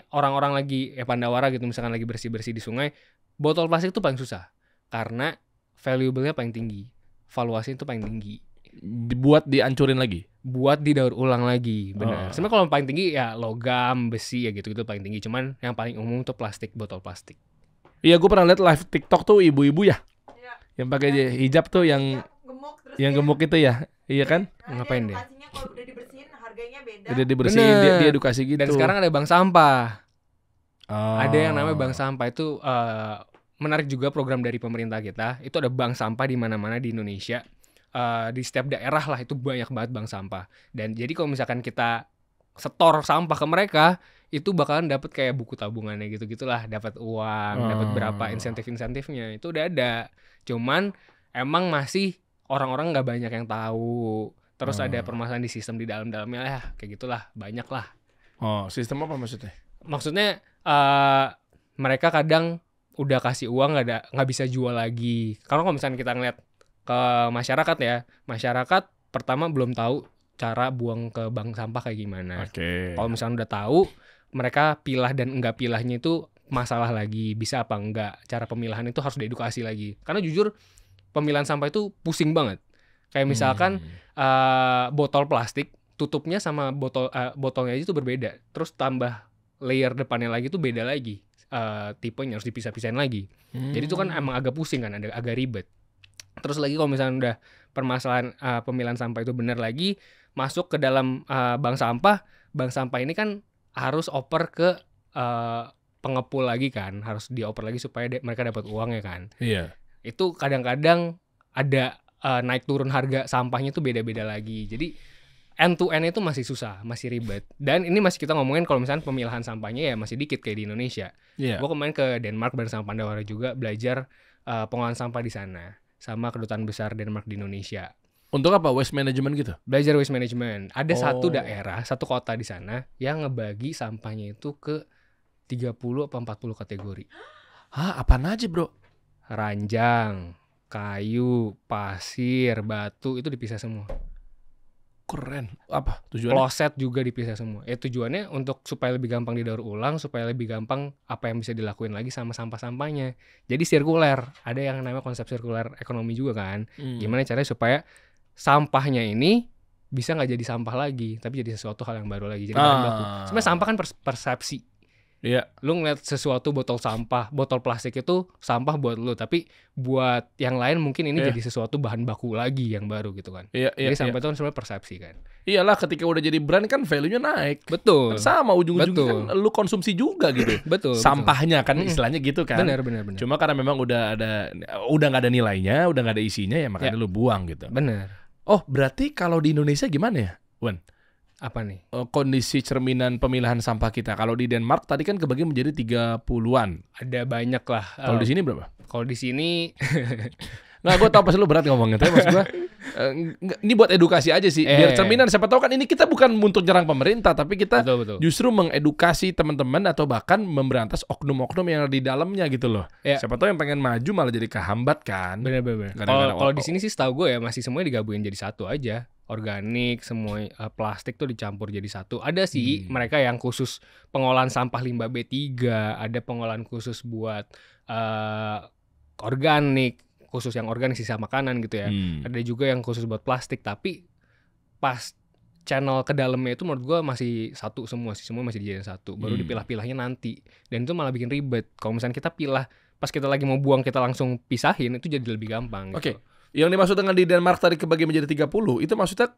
Speaker 2: orang-orang lagi Pandawara gitu, misalkan lagi bersih-bersih di sungai, botol plastik itu paling susah karena valuable-nya paling tinggi, valuasi itu paling tinggi.
Speaker 1: Buat dihancurin lagi.
Speaker 2: Buat didaur ulang lagi, benar.
Speaker 1: Oh.
Speaker 2: Sebenarnya kalau paling tinggi ya logam, besi ya gitu-gitu paling tinggi. Cuman yang paling umum tuh plastik, botol plastik.
Speaker 1: Iya, gue pernah lihat live TikTok tuh ibu-ibu ya,
Speaker 4: Iya.
Speaker 1: yang pakai hijab tuh yang
Speaker 4: Gemuk terus
Speaker 1: yang
Speaker 4: dia-
Speaker 1: gemuk itu ya, iya kan?
Speaker 4: Nah,
Speaker 2: Ngapain dia?
Speaker 4: edukasinya kalau udah dibersihin harganya beda.
Speaker 1: Udah dibersihin,
Speaker 2: Bener.
Speaker 1: dia edukasi gitu.
Speaker 2: Dan sekarang ada bank sampah.
Speaker 1: Oh.
Speaker 2: Ada yang namanya bank sampah itu menarik juga program dari pemerintah kita. Itu ada bank sampah di mana-mana di Indonesia. Di setiap daerah lah itu banyak banget bank sampah. Dan jadi kalau misalkan kita setor sampah ke mereka, itu bakalan dapat kayak buku tabungannya gitu-gitulah, dapat uang, dapat berapa insentif-insentifnya, itu udah ada. Cuman emang masih orang-orang nggak banyak yang tahu. Terus ada permasalahan di sistem di dalam-dalamnya ya, kayak gitulah, banyak lah.
Speaker 1: Oh, sistem apa maksudnya?
Speaker 2: Maksudnya mereka kadang udah kasih uang nggak bisa jual lagi. Kalau misalnya kita ngeliat ke masyarakat ya, masyarakat pertama belum tahu cara buang ke bank sampah kayak gimana. Kalau misalnya udah tahu, mereka pilah dan enggak pilahnya itu masalah lagi, bisa apa enggak. Cara pemilahan itu harus diedukasi lagi. Karena jujur pemilahan sampah itu pusing banget. Kayak misalkan botol plastik, tutupnya sama botolnya aja itu berbeda. Terus tambah layer depannya lagi itu beda lagi. Tipenya harus dipisah-pisahin lagi. Jadi itu kan emang agak pusing kan, agak ribet. Terus lagi kalau misalnya udah permasalahan pemilahan sampah itu benar lagi, masuk ke dalam bank sampah ini kan harus oper ke pengepul lagi kan, harus dioper lagi supaya mereka dapat uangnya kan.
Speaker 1: Iya.
Speaker 2: Itu kadang-kadang ada naik turun harga sampahnya itu beda-beda lagi. Jadi end to end itu masih susah, masih ribet. Dan ini masih kita ngomongin kalau misalnya pemilahan sampahnya ya masih dikit kayak di Indonesia.
Speaker 1: Yeah.
Speaker 2: Gue kemarin ke Denmark bareng sama Pandawara juga belajar pengolahan sampah di sana sama kedutaan besar Denmark di Indonesia.
Speaker 1: Untuk apa? Waste management gitu?
Speaker 2: Belajar waste management. Ada satu daerah, satu kota di sana yang ngebagi sampahnya itu ke 30 atau 40 kategori.
Speaker 1: Hah, apaan aja bro?
Speaker 2: Ranjang, kayu, pasir, batu itu dipisah semua.
Speaker 1: Keren. Apa tujuannya?
Speaker 2: Kloset juga dipisah semua. Ya tujuannya untuk supaya lebih gampang didaur ulang, supaya lebih gampang apa yang bisa dilakuin lagi sama sampah-sampahnya. Jadi sirkuler. Ada yang namanya konsep sirkuler ekonomi juga kan. Gimana caranya supaya sampahnya ini bisa nggak jadi sampah lagi, tapi jadi sesuatu hal yang baru lagi. Jadi bahan baku. Sebenarnya sampah kan persepsi.
Speaker 1: Iya.
Speaker 2: Lu ngeliat sesuatu botol plastik itu sampah buat lu, tapi buat yang lain mungkin ini jadi sesuatu bahan baku lagi yang baru gitu kan. Jadi sampah itu kan sebenarnya persepsi kan.
Speaker 1: Iyalah, ketika udah jadi brand kan value-nya naik.
Speaker 2: Betul.
Speaker 1: Sama ujung-ujungnya kan lu konsumsi juga gitu.
Speaker 2: Betul.
Speaker 1: Sampahnya kan istilahnya gitu kan.
Speaker 2: Benar.
Speaker 1: Cuma karena memang udah nggak ada nilainya, udah nggak ada isinya ya makanya lu buang gitu.
Speaker 2: Benar.
Speaker 1: Oh, berarti kalau di Indonesia gimana ya, Wan?
Speaker 2: Apa nih?
Speaker 1: Kondisi cerminan pemilahan sampah kita. Kalau di Denmark tadi kan kebagi menjadi 30-an.
Speaker 2: Ada banyak lah.
Speaker 1: Kalau di sini berapa?
Speaker 2: Kalau di sini
Speaker 1: nggak, gue tau pasti lu berat ngomongnya. Tapi maksud gue, ini buat edukasi aja sih. Biar cerminan. Siapa tahu kan ini kita bukan untuk nyerang pemerintah, tapi kita
Speaker 2: betul.
Speaker 1: justru mengedukasi teman-teman atau bahkan memberantas oknum-oknum yang ada di dalamnya gitu loh. Siapa tahu yang pengen maju malah jadi kehambat kan.
Speaker 2: Bener. Kalau di sini sih setahu gue ya masih semuanya digabungin jadi satu aja. Organik, semua plastik tuh dicampur jadi satu. Ada sih mereka yang khusus pengolahan sampah limbah B3, ada pengolahan khusus buat organik, khusus yang organik sisa makanan gitu ya. Ada juga yang khusus buat plastik, tapi pas channel ke dalamnya itu menurut gue masih satu semua masih dijadiin satu. Baru dipilah-pilahnya nanti. Dan itu malah bikin ribet. Kalau misalnya kita pilah, pas kita lagi mau buang kita langsung pisahin, itu jadi lebih gampang gitu.
Speaker 1: Oke. Yang dimaksud dengan di Denmark tadi kebagi menjadi 30, itu maksudnya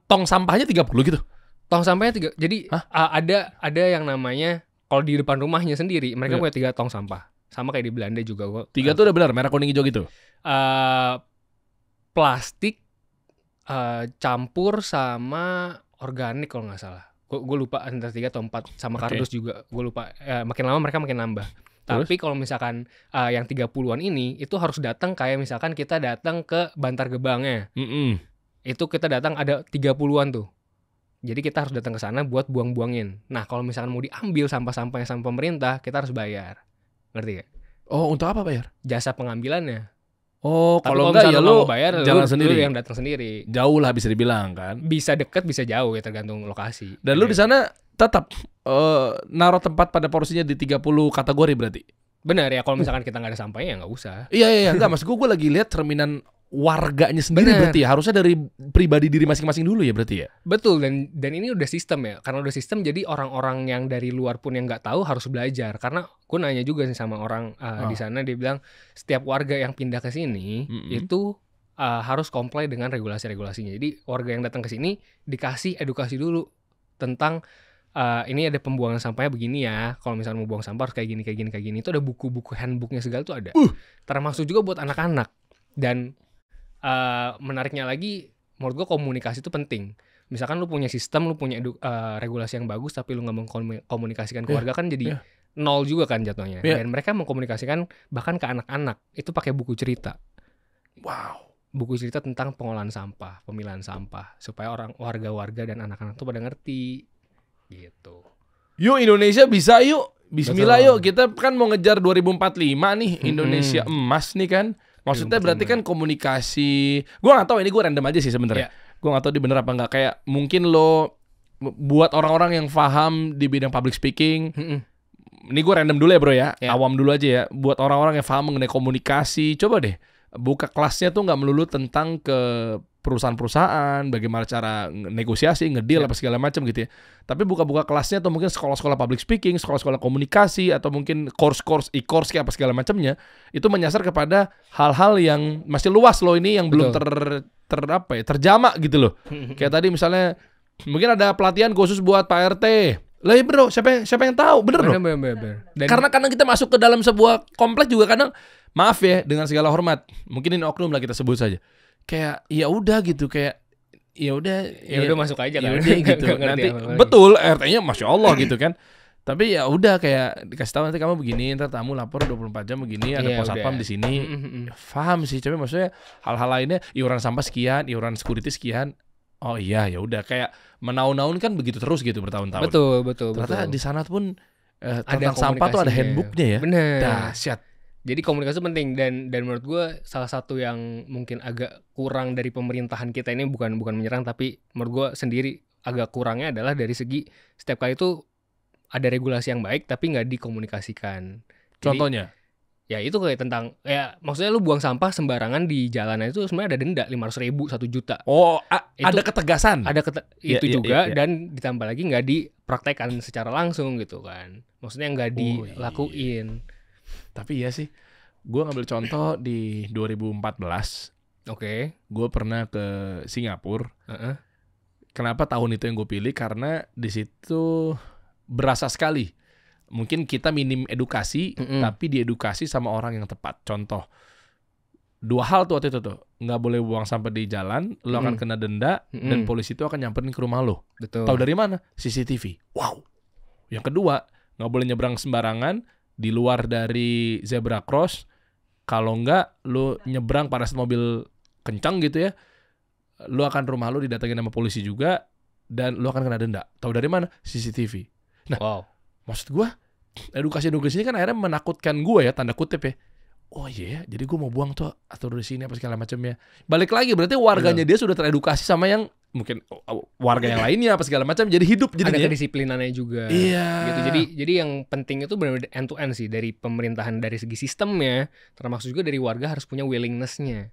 Speaker 1: tong sampahnya 30 gitu?
Speaker 2: Tong sampahnya 3. Jadi ada yang namanya kalau di depan rumahnya sendiri mereka punya 3 tong sampah. Sama kayak di Belanda juga kok.
Speaker 1: 3 tuh udah benar, merah kuning hijau gitu.
Speaker 2: Plastik campur sama organik kalau nggak salah. Gue lupa antara 3 atau 4 sama kardus juga. Gue lupa. Makin lama mereka makin nambah. Tapi kalau misalkan yang 30-an ini itu harus datang kayak misalkan kita datang ke Bantar Gebangnya. Itu kita datang ada 30-an tuh. Jadi kita harus datang ke sana buat buang-buangin. Nah, kalau misalkan mau diambil sampah-sampahnya sama pemerintah, kita harus bayar. Ngerti gak?
Speaker 1: Oh, untuk apa bayar?
Speaker 2: Jasa pengambilannya.
Speaker 1: Oh,
Speaker 2: kalau
Speaker 1: enggak ya lu
Speaker 2: bayar,
Speaker 1: jalan sendiri.
Speaker 2: Lu yang datang sendiri.
Speaker 1: Jauh lah bisa dibilang kan.
Speaker 2: Bisa deket, bisa jauh ya tergantung lokasi.
Speaker 1: Dan lu di sana tetap naruh tempat pada porsinya di 30 kategori berarti?
Speaker 2: Benar ya, kalau misalkan kita nggak ada sampahnya ya nggak usah.
Speaker 1: Iya, enggak, mas gue lagi lihat cerminan warganya sendiri. Bener. Berarti ya harusnya dari pribadi diri masing-masing dulu ya berarti ya? Betul,
Speaker 2: dan ini udah sistem ya, karena udah sistem jadi orang-orang yang dari luar pun yang nggak tahu harus belajar. Karena gue nanya juga sih sama orang di sana, dia bilang setiap warga yang pindah ke sini itu harus comply dengan regulasi-regulasinya. Jadi warga yang datang ke sini dikasih edukasi dulu tentang ini ada pembuangan sampahnya begini ya. Kalau misalnya mau buang sampah harus kayak gini. Itu ada buku-buku handbooknya segala tuh ada. Termasuk juga buat anak-anak. Dan menariknya lagi, menurut gue komunikasi itu penting. Misalkan lu punya sistem, lu punya regulasi yang bagus, tapi lu nggak mengkomunikasikan ke warga kan jadi nol juga kan jatuhnya. Dan mereka mengkomunikasikan bahkan ke anak-anak itu pakai buku cerita.
Speaker 1: Wow.
Speaker 2: Buku cerita tentang pengolahan sampah, pemilahan sampah, supaya warga-warga dan anak-anak tuh pada ngerti gitu.
Speaker 1: Yuk Indonesia bisa yuk. Bismillah yuk. Kita kan mau ngejar 2045 nih, Indonesia emas nih kan. Maksudnya berarti kan komunikasi. Gue gak tahu, ini gue random aja sih sebenarnya. Gue gak tahu di bener apa enggak. Kayak mungkin lo buat orang-orang yang paham di bidang public speaking. Ini gue random dulu ya bro ya. Awam dulu aja ya. Buat orang-orang yang paham mengenai komunikasi, coba deh buka kelasnya tuh gak melulu tentang ke perusahaan-perusahaan, bagaimana cara negosiasi, ngedeal apa segala macam gitu ya. Tapi buka-buka kelasnya atau mungkin sekolah-sekolah public speaking, sekolah-sekolah komunikasi, atau mungkin course-course, e-course kayak apa segala macamnya, itu menyasar kepada hal-hal yang masih luas loh ini, yang belum terjama gitu loh. Kayak tadi misalnya mungkin ada pelatihan khusus buat Pak RT. Lah ya bro, siapa yang tahu? Bener loh. Karena kadang kita masuk ke dalam sebuah komplek juga kadang, maaf ya dengan segala hormat, mungkin ini oknum lah kita sebut saja. Kayak ya udah gitu, kayak ya udah
Speaker 2: masuk aja kan.
Speaker 1: Gitu. Nanti betul RT-nya Masya Allah gitu kan. Tapi ya udah kayak dikasih tahu nanti kamu begini, ntar tamu lapor 24 jam begini, ada pos satpam di sini. Paham sih, tapi maksudnya hal-hal lainnya, iuran sampah sekian, iuran security sekian. Oh iya ya udah, kayak menaun-naun kan begitu terus gitu bertahun-tahun.
Speaker 2: Betul.
Speaker 1: Ternyata di sana pun tentang sampah tuh ada handbooknya ya.
Speaker 2: Bener.
Speaker 1: Dahsyat.
Speaker 2: Jadi komunikasi penting, dan menurut gue salah satu yang mungkin agak kurang dari pemerintahan kita ini, bukan menyerang, tapi menurut gue sendiri agak kurangnya adalah dari segi setiap kali itu ada regulasi yang baik tapi nggak dikomunikasikan.
Speaker 1: Contohnya?
Speaker 2: Jadi, ya itu kayak tentang, ya maksudnya lu buang sampah sembarangan di jalanan itu sebenarnya ada denda 500.000, 1 juta.
Speaker 1: Oh,
Speaker 2: itu,
Speaker 1: ada ketegasan.
Speaker 2: Itu juga. Dan ditambah lagi nggak dipraktekkan secara langsung gitu kan. Maksudnya nggak dilakuin.
Speaker 1: Tapi iya sih, gue ngambil contoh di 2014.
Speaker 2: Oke.
Speaker 1: Gue pernah ke Singapura. Kenapa tahun itu yang gue pilih? Karena di situ berasa sekali. Mungkin kita minim edukasi, tapi diedukasi sama orang yang tepat. Contoh, 2 hal tuh waktu itu tuh. Nggak boleh buang sampah di jalan, lo akan kena denda, dan polisi itu akan nyamperin ke rumah lo.
Speaker 2: Betul.
Speaker 1: Tahu dari mana? CCTV. Wow. Yang kedua, nggak boleh nyebrang sembarangan di luar dari zebra cross. Kalau nggak, lo nyebrang pada saat mobil kencang gitu ya, lo akan rumah lo didatengin sama polisi juga, dan lo akan kena denda. Tahu dari mana? CCTV. Nah, maksud gue, edukasi ini kan akhirnya menakutkan gue ya, tanda kutip ya. Oh iya, jadi gue mau buang tuh atur di sini apa segala macamnya. Balik lagi, berarti warganya dia sudah teredukasi sama yang mungkin warga yang lainnya apa segala macam, jadi hidup jadinya.
Speaker 2: Ada kedisiplinannya juga.
Speaker 1: Iya.
Speaker 2: Gitu. Jadi yang penting itu benar-benar end to end sih, dari pemerintahan, dari segi sistemnya, termasuk juga dari warga harus punya willingness-nya.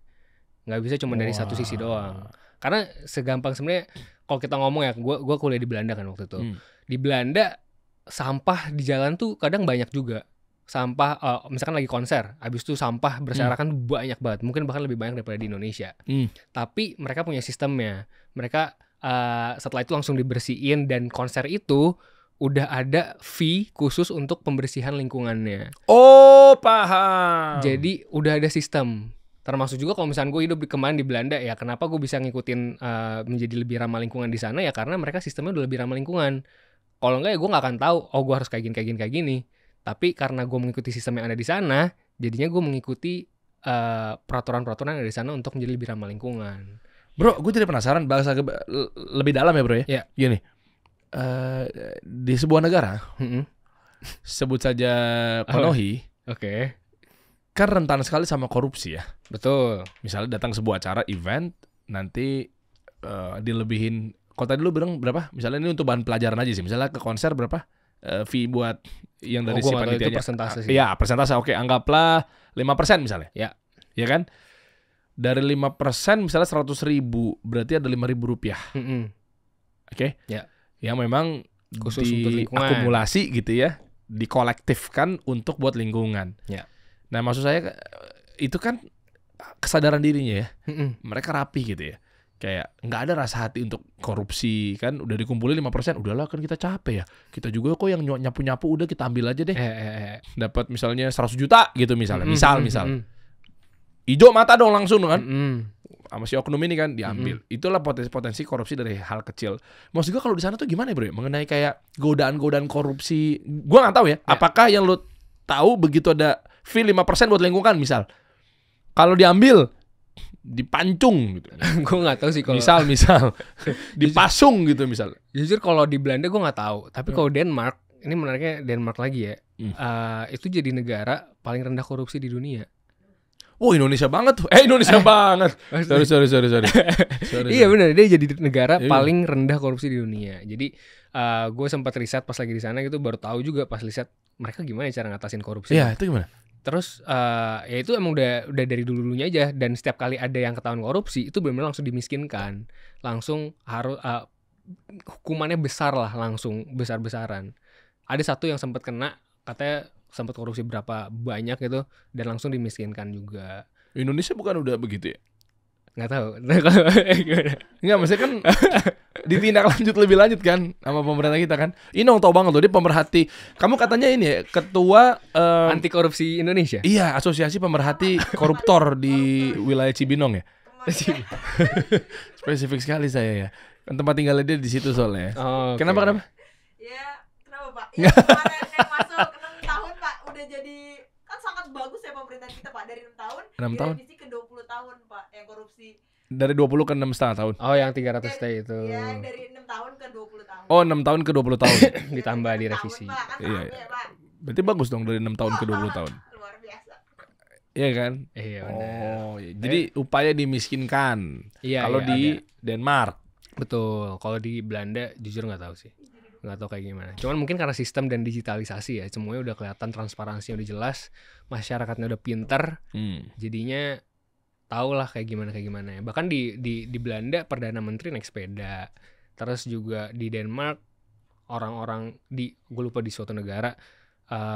Speaker 2: Nggak bisa cuma dari satu sisi doang. Karena segampang sebenarnya kalau kita ngomong ya, gue kuliah di Belanda kan waktu itu. Di Belanda sampah di jalan tuh kadang banyak juga. Sampah, misalkan lagi konser, habis itu sampah berserakan banyak banget, mungkin bahkan lebih banyak daripada di Indonesia. Tapi mereka punya sistemnya. Mereka setelah itu langsung dibersihin, dan konser itu udah ada fee khusus untuk pembersihan lingkungannya.
Speaker 1: Oh, paham.
Speaker 2: Jadi udah ada sistem. Termasuk juga kalau misalnya gue hidup kemarin di Belanda, ya kenapa gue bisa ngikutin menjadi lebih ramah lingkungan di sana, ya karena mereka sistemnya udah lebih ramah lingkungan. Kalau enggak ya gue nggak akan tahu, oh gue harus kayak gini. Tapi karena gue mengikuti sistem yang ada di sana, jadinya gue mengikuti peraturan-peraturan yang ada di sana untuk menjadi lebih ramah lingkungan.
Speaker 1: Bro, gue jadi penasaran bahasa lebih dalam ya bro ya.
Speaker 2: Yeah.
Speaker 1: Gini, di sebuah negara, sebut saja Konohi, kan rentan sekali sama korupsi ya.
Speaker 2: Betul.
Speaker 1: Misalnya datang sebuah acara event, nanti dilebihin. Kalau tadi lu bilang berapa? Misalnya ini untuk bahan pelajaran aja sih. Misalnya ke konser berapa? Fee buat yang dari si panitianya.
Speaker 2: Itu persentase sih.
Speaker 1: Iya, persentase. Oke, anggaplah 5% misalnya.
Speaker 2: Ya.
Speaker 1: Ya kan? Dari 5% misalnya 100.000, berarti ada 5.000 rupiah. Oke?
Speaker 2: Ya.
Speaker 1: Yang memang
Speaker 2: khusus untuk lingkungan.
Speaker 1: Akumulasi gitu ya, dikolektifkan untuk buat lingkungan.
Speaker 2: Ya.
Speaker 1: Nah, maksud saya itu kan kesadaran dirinya ya. Mereka rapi gitu ya. Kayak nggak ada rasa hati untuk korupsi kan, udah dikumpulin 5%, udahlah kan kita capek ya, kita juga kok yang nyapu-nyapu udah kita ambil aja deh, dapat misalnya 100 juta gitu misalnya, misal, hijau mata dong langsung kan, sama si oknum ini kan diambil. Itulah potensi korupsi dari hal kecil. Maksud gue kalau di sana tuh gimana ya bro? Mengenai kayak godaan korupsi. Gue nggak tahu ya. Apakah yang lu tahu begitu ada fee 5% buat lingkungan misal. Kalau diambil dipancung gitu.
Speaker 2: Gue nggak tahu sih kalau
Speaker 1: Misal dipasung gitu misal.
Speaker 2: jujur kalau di Belanda gue nggak tahu. Tapi kalau Denmark, ini menariknya Denmark lagi ya. Itu jadi negara paling rendah korupsi di dunia.
Speaker 1: Wah Indonesia banget tuh. Indonesia banget. Sorry.
Speaker 2: Iya benar, dia jadi negara paling rendah korupsi di dunia. Jadi gue sempat riset pas lagi di sana gitu, baru tahu juga pas riset mereka gimana cara ngatasin korupsi.
Speaker 1: Iya, itu gimana?
Speaker 2: Terus ya itu emang udah dari dulunya aja, dan setiap kali ada yang ketahuan korupsi itu benar-benar langsung dimiskinkan, langsung harus hukumannya besar lah, langsung besar-besaran. Ada satu yang sempat kena, katanya sempat korupsi berapa banyak gitu, dan langsung dimiskinkan juga.
Speaker 1: Indonesia bukan udah begitu ya?
Speaker 2: Nggak tahu.
Speaker 1: Enggak, maksudnya kan ditindaklanjut lebih lanjut kan sama pemerintah kita kan. Ini tahu banget loh, dia pemerhati. Kamu katanya ini ya, ketua
Speaker 2: anti korupsi Indonesia.
Speaker 1: Iya, asosiasi pemerhati koruptor di wilayah Cibinong ya. Spesifik sekali saya ya. Kan tempat tinggalnya dia di situ soalnya.
Speaker 2: Oh,
Speaker 1: Kenapa?
Speaker 4: Ya, kenapa Pak? Ya kemarin yang masuk 6 tahun Pak, udah jadi kan sangat bagus ya pemerintahan kita Pak, dari 6 tahun
Speaker 1: 6 tahun?
Speaker 4: direvisi ke 20 tahun Pak yang korupsi.
Speaker 1: Dari 20 ke 6,5 tahun.
Speaker 2: Oh, yang 300 T itu.
Speaker 4: Ya, dari 6 tahun ke 20 tahun.
Speaker 1: Oh, 6 tahun ke 20 tahun.
Speaker 2: Ditambah
Speaker 4: Dari 6
Speaker 2: direvisi.
Speaker 4: tahun, Pak, kan
Speaker 1: Iya.
Speaker 4: sama ya, Pak.
Speaker 1: Berarti bagus dong dari 6 tahun ke 20 tahun.
Speaker 4: Luar biasa.
Speaker 1: Iya kan?
Speaker 2: Iya benar.
Speaker 1: Oh, iya. Jadi upaya dimiskinkan.
Speaker 2: Iya,
Speaker 1: Kalau
Speaker 2: iya,
Speaker 1: di
Speaker 2: ada.
Speaker 1: Denmark.
Speaker 2: Betul. Kalau di Belanda jujur nggak tahu sih. Nggak tahu kayak gimana. Cuman mungkin karena sistem dan digitalisasi ya, semuanya udah kelihatan, transparansinya udah jelas, masyarakatnya udah pinter, jadinya tau lah kayak gimana ya. Bahkan di Belanda perdana menteri naik sepeda. Terus juga di Denmark orang-orang gue lupa di suatu negara,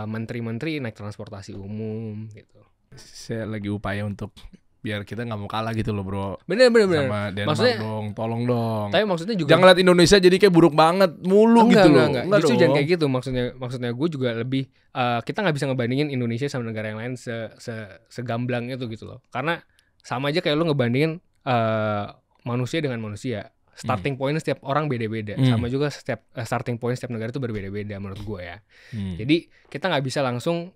Speaker 2: menteri-menteri naik transportasi umum gitu.
Speaker 1: Saya lagi upaya untuk biar kita nggak mau kalah gitu loh bro.
Speaker 2: Bener.
Speaker 1: Sama Denmark
Speaker 2: Maksudnya,
Speaker 1: dong, tolong dong.
Speaker 2: tapi maksudnya juga
Speaker 1: Jangan lihat Indonesia jadi kayak buruk banget mulu gitu loh.
Speaker 2: Enggak. Justru jangan kayak gitu. Maksudnya gue juga lebih kita nggak bisa ngebandingin Indonesia sama negara yang lain segamblang itu gitu loh. Karena sama aja kayak lu ngebandingin manusia dengan manusia. Starting point setiap orang beda-beda. Sama juga setiap starting point setiap negara itu berbeda-beda menurut gue ya. Jadi kita nggak bisa langsung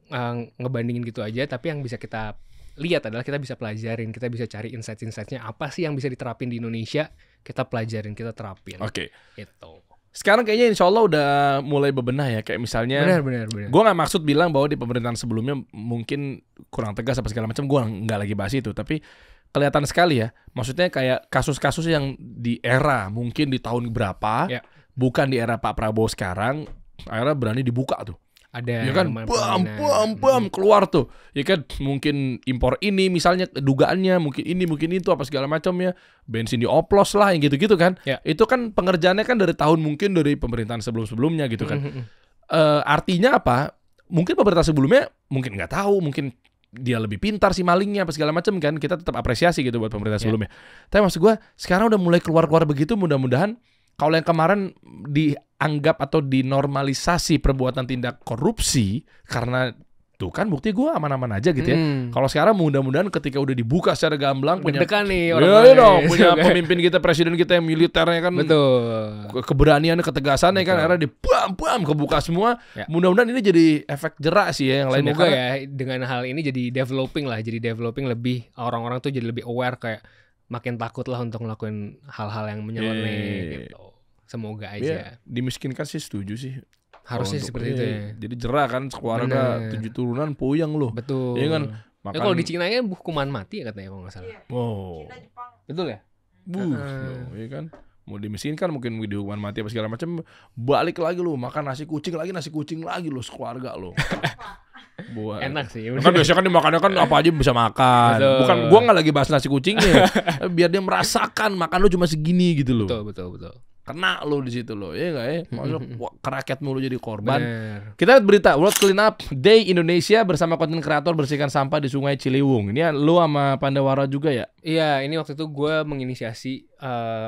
Speaker 2: ngebandingin gitu aja. Tapi yang bisa kita lihat adalah kita bisa pelajarin, kita bisa cari insight-insightnya apa sih yang bisa diterapin di Indonesia, kita pelajarin, kita terapin.
Speaker 1: Oke.
Speaker 2: Gitu.
Speaker 1: Sekarang kayaknya insya Allah udah mulai bebenah ya. Kayak misalnya
Speaker 2: Benar.
Speaker 1: gue nggak maksud bilang bahwa di pemerintahan sebelumnya mungkin kurang tegas apa segala macam. Gue nggak lagi bahas itu. Tapi kelihatan sekali ya. Maksudnya kayak kasus-kasus yang di era mungkin di tahun berapa, bukan di era Pak Prabowo sekarang, akhirnya berani dibuka tuh.
Speaker 2: Ada
Speaker 1: Ya kan, bam keluar tuh. Ya kan, mungkin impor ini misalnya dugaannya, mungkin ini, mungkin itu apa segala macamnya, bensin dioplos lah, yang gitu-gitu kan. Itu kan pengerjaannya kan dari tahun mungkin dari pemerintahan sebelum-sebelumnya gitu kan. Artinya apa? Mungkin pemerintah sebelumnya mungkin nggak tahu, mungkin dia lebih pintar sih malingnya apa segala macam kan. Kita tetap apresiasi gitu buat pemerintah sebelumnya. Tapi maksud gue sekarang udah mulai keluar-keluar begitu, mudah-mudahan kalau yang kemarin dianggap atau dinormalisasi perbuatan tindak korupsi karena tuh kan bukti gue aman-aman aja gitu ya. Kalau sekarang mudah-mudahan ketika udah dibuka secara gamblang punya
Speaker 2: nih
Speaker 1: punya pemimpin kita, presiden kita yang militernya kan, keberanian, ketegasannya kan, akhirnya bam kebuka semua. Mudah-mudahan ini jadi efek jerak sih ya yang lainnya.
Speaker 2: Semoga ya dengan hal ini jadi developing lebih, orang-orang tuh jadi lebih aware, kayak makin takut lah untuk ngelakuin hal-hal yang menyeleneh gitu. Semoga aja.
Speaker 1: Dimiskinkan sih setuju sih.
Speaker 2: Harusnya seperti itu ya.
Speaker 1: Jadi jerah kan keluarga 7 turunan puyeng loh.
Speaker 2: Betul.
Speaker 1: Iya kan.
Speaker 2: Kalau di Cina ya hukuman mati ya katanya kalau nggak salah.
Speaker 1: Wow.
Speaker 4: Cina, Jepang.
Speaker 2: Betul ya?
Speaker 1: Iya kan. Mau dimiskinkan mungkin dihukuman mati apa segala macam, balik lagi lu makan nasi kucing lagi lu sekeluarga lu.
Speaker 2: Enak sih.
Speaker 1: Kan biasanya kan dimakannya kan apa aja bisa makan.
Speaker 2: Betul.
Speaker 1: Bukan gua nggak lagi bahas nasi kucingnya. Biar dia merasakan makan lu cuma segini gitu loh.
Speaker 2: Betul.
Speaker 1: Kena lu di situ loh. Iya enggak ya? Masuk kerakyat mulu jadi korban.
Speaker 2: Bener.
Speaker 1: Kita lihat berita World Clean Up Day Indonesia bersama konten kreator bersihkan sampah di Sungai Ciliwung. Ini lu sama Pandawara juga ya?
Speaker 2: Iya, ini waktu itu gue menginisiasi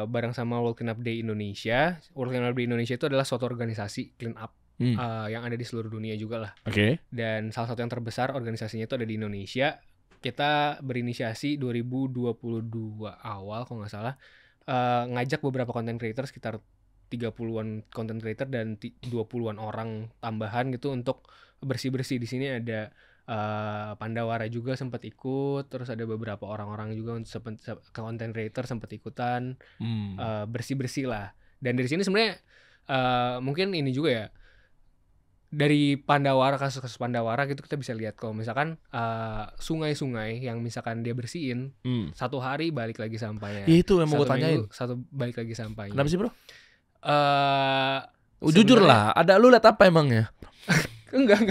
Speaker 2: bareng sama World Clean Up Day Indonesia. World Clean Up Day Indonesia itu adalah suatu organisasi clean up yang ada di seluruh dunia juga lah.
Speaker 1: Oke.
Speaker 2: Dan salah satu yang terbesar organisasinya itu ada di Indonesia. kita berinisiasi 2022 awal kalau nggak salah, ngajak beberapa content creator sekitar 30-an content creator dan 20-an orang tambahan gitu untuk bersih-bersih. Di sini ada Pandawara juga sempat ikut, terus ada beberapa orang-orang juga content creator sempat ikutan bersih-bersih lah. Dan dari sini sebenarnya mungkin ini juga ya, dari Pandawara, kasus-kasus Pandawara gitu kita bisa lihat kalau misalkan sungai-sungai yang misalkan dia bersihin 1 hari balik lagi sampahnya.
Speaker 1: Ya, itu yang mau gue
Speaker 2: 1
Speaker 1: tanyain.
Speaker 2: minggu, balik lagi sampahnya.
Speaker 1: Kenapa sih bro?
Speaker 2: Sebenarnya-
Speaker 1: Jujur lah, ada lu liat apa emangnya?
Speaker 2: Enggak,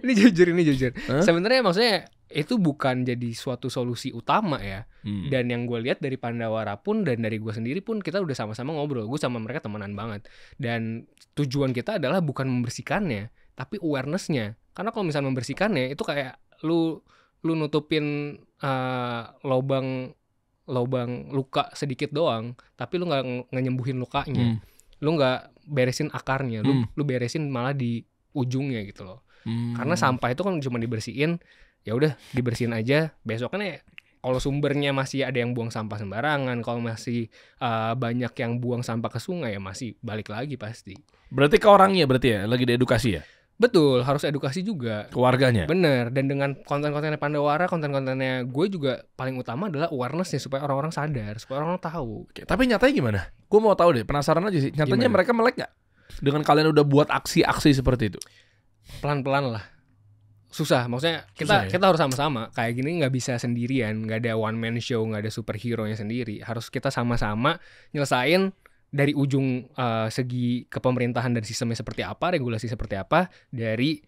Speaker 2: ini jujur. Sebenarnya maksudnya itu bukan jadi suatu solusi utama ya. Dan yang gue lihat dari Pandawara pun dan dari gue sendiri pun kita udah sama-sama ngobrol. Gue sama mereka temenan banget. Dan tujuan kita adalah bukan membersihkannya, tapi awareness-nya. Karena kalau misalnya membersihkannya itu kayak lu nutupin lobang luka sedikit doang, tapi lu nggak nyembuhin lukanya. Lu nggak beresin akarnya, lu beresin malah di ujungnya gitu loh. Karena sampah itu kan cuma dibersihin, ya udah dibersihin aja. Besoknya kalau sumbernya masih ada yang buang sampah sembarangan, kalau masih banyak yang buang sampah ke sungai ya masih balik lagi pasti.
Speaker 1: Berarti ke orangnya berarti ya, lagi diedukasi ya?
Speaker 2: Betul, harus edukasi juga.
Speaker 1: Ke warganya?
Speaker 2: Bener, dan dengan konten-kontennya Pandawara, konten-kontennya gue juga paling utama adalah awareness-nya supaya orang-orang sadar, supaya orang-orang tahu.
Speaker 1: Oke, tapi nyatanya gimana? Gue mau tahu deh, penasaran aja sih. Nyatanya
Speaker 2: Gimana?
Speaker 1: mereka melek nggak dengan kalian udah buat aksi-aksi seperti itu?
Speaker 2: Pelan-pelan lah. Susah, maksudnya
Speaker 1: Susah ya?
Speaker 2: kita harus sama-sama. Kayak gini nggak bisa sendirian, nggak ada one man show, nggak ada superhero-nya sendiri. Harus kita sama-sama nyelesain dari ujung segi kepemerintahan dan sistemnya seperti apa, regulasi seperti apa, dari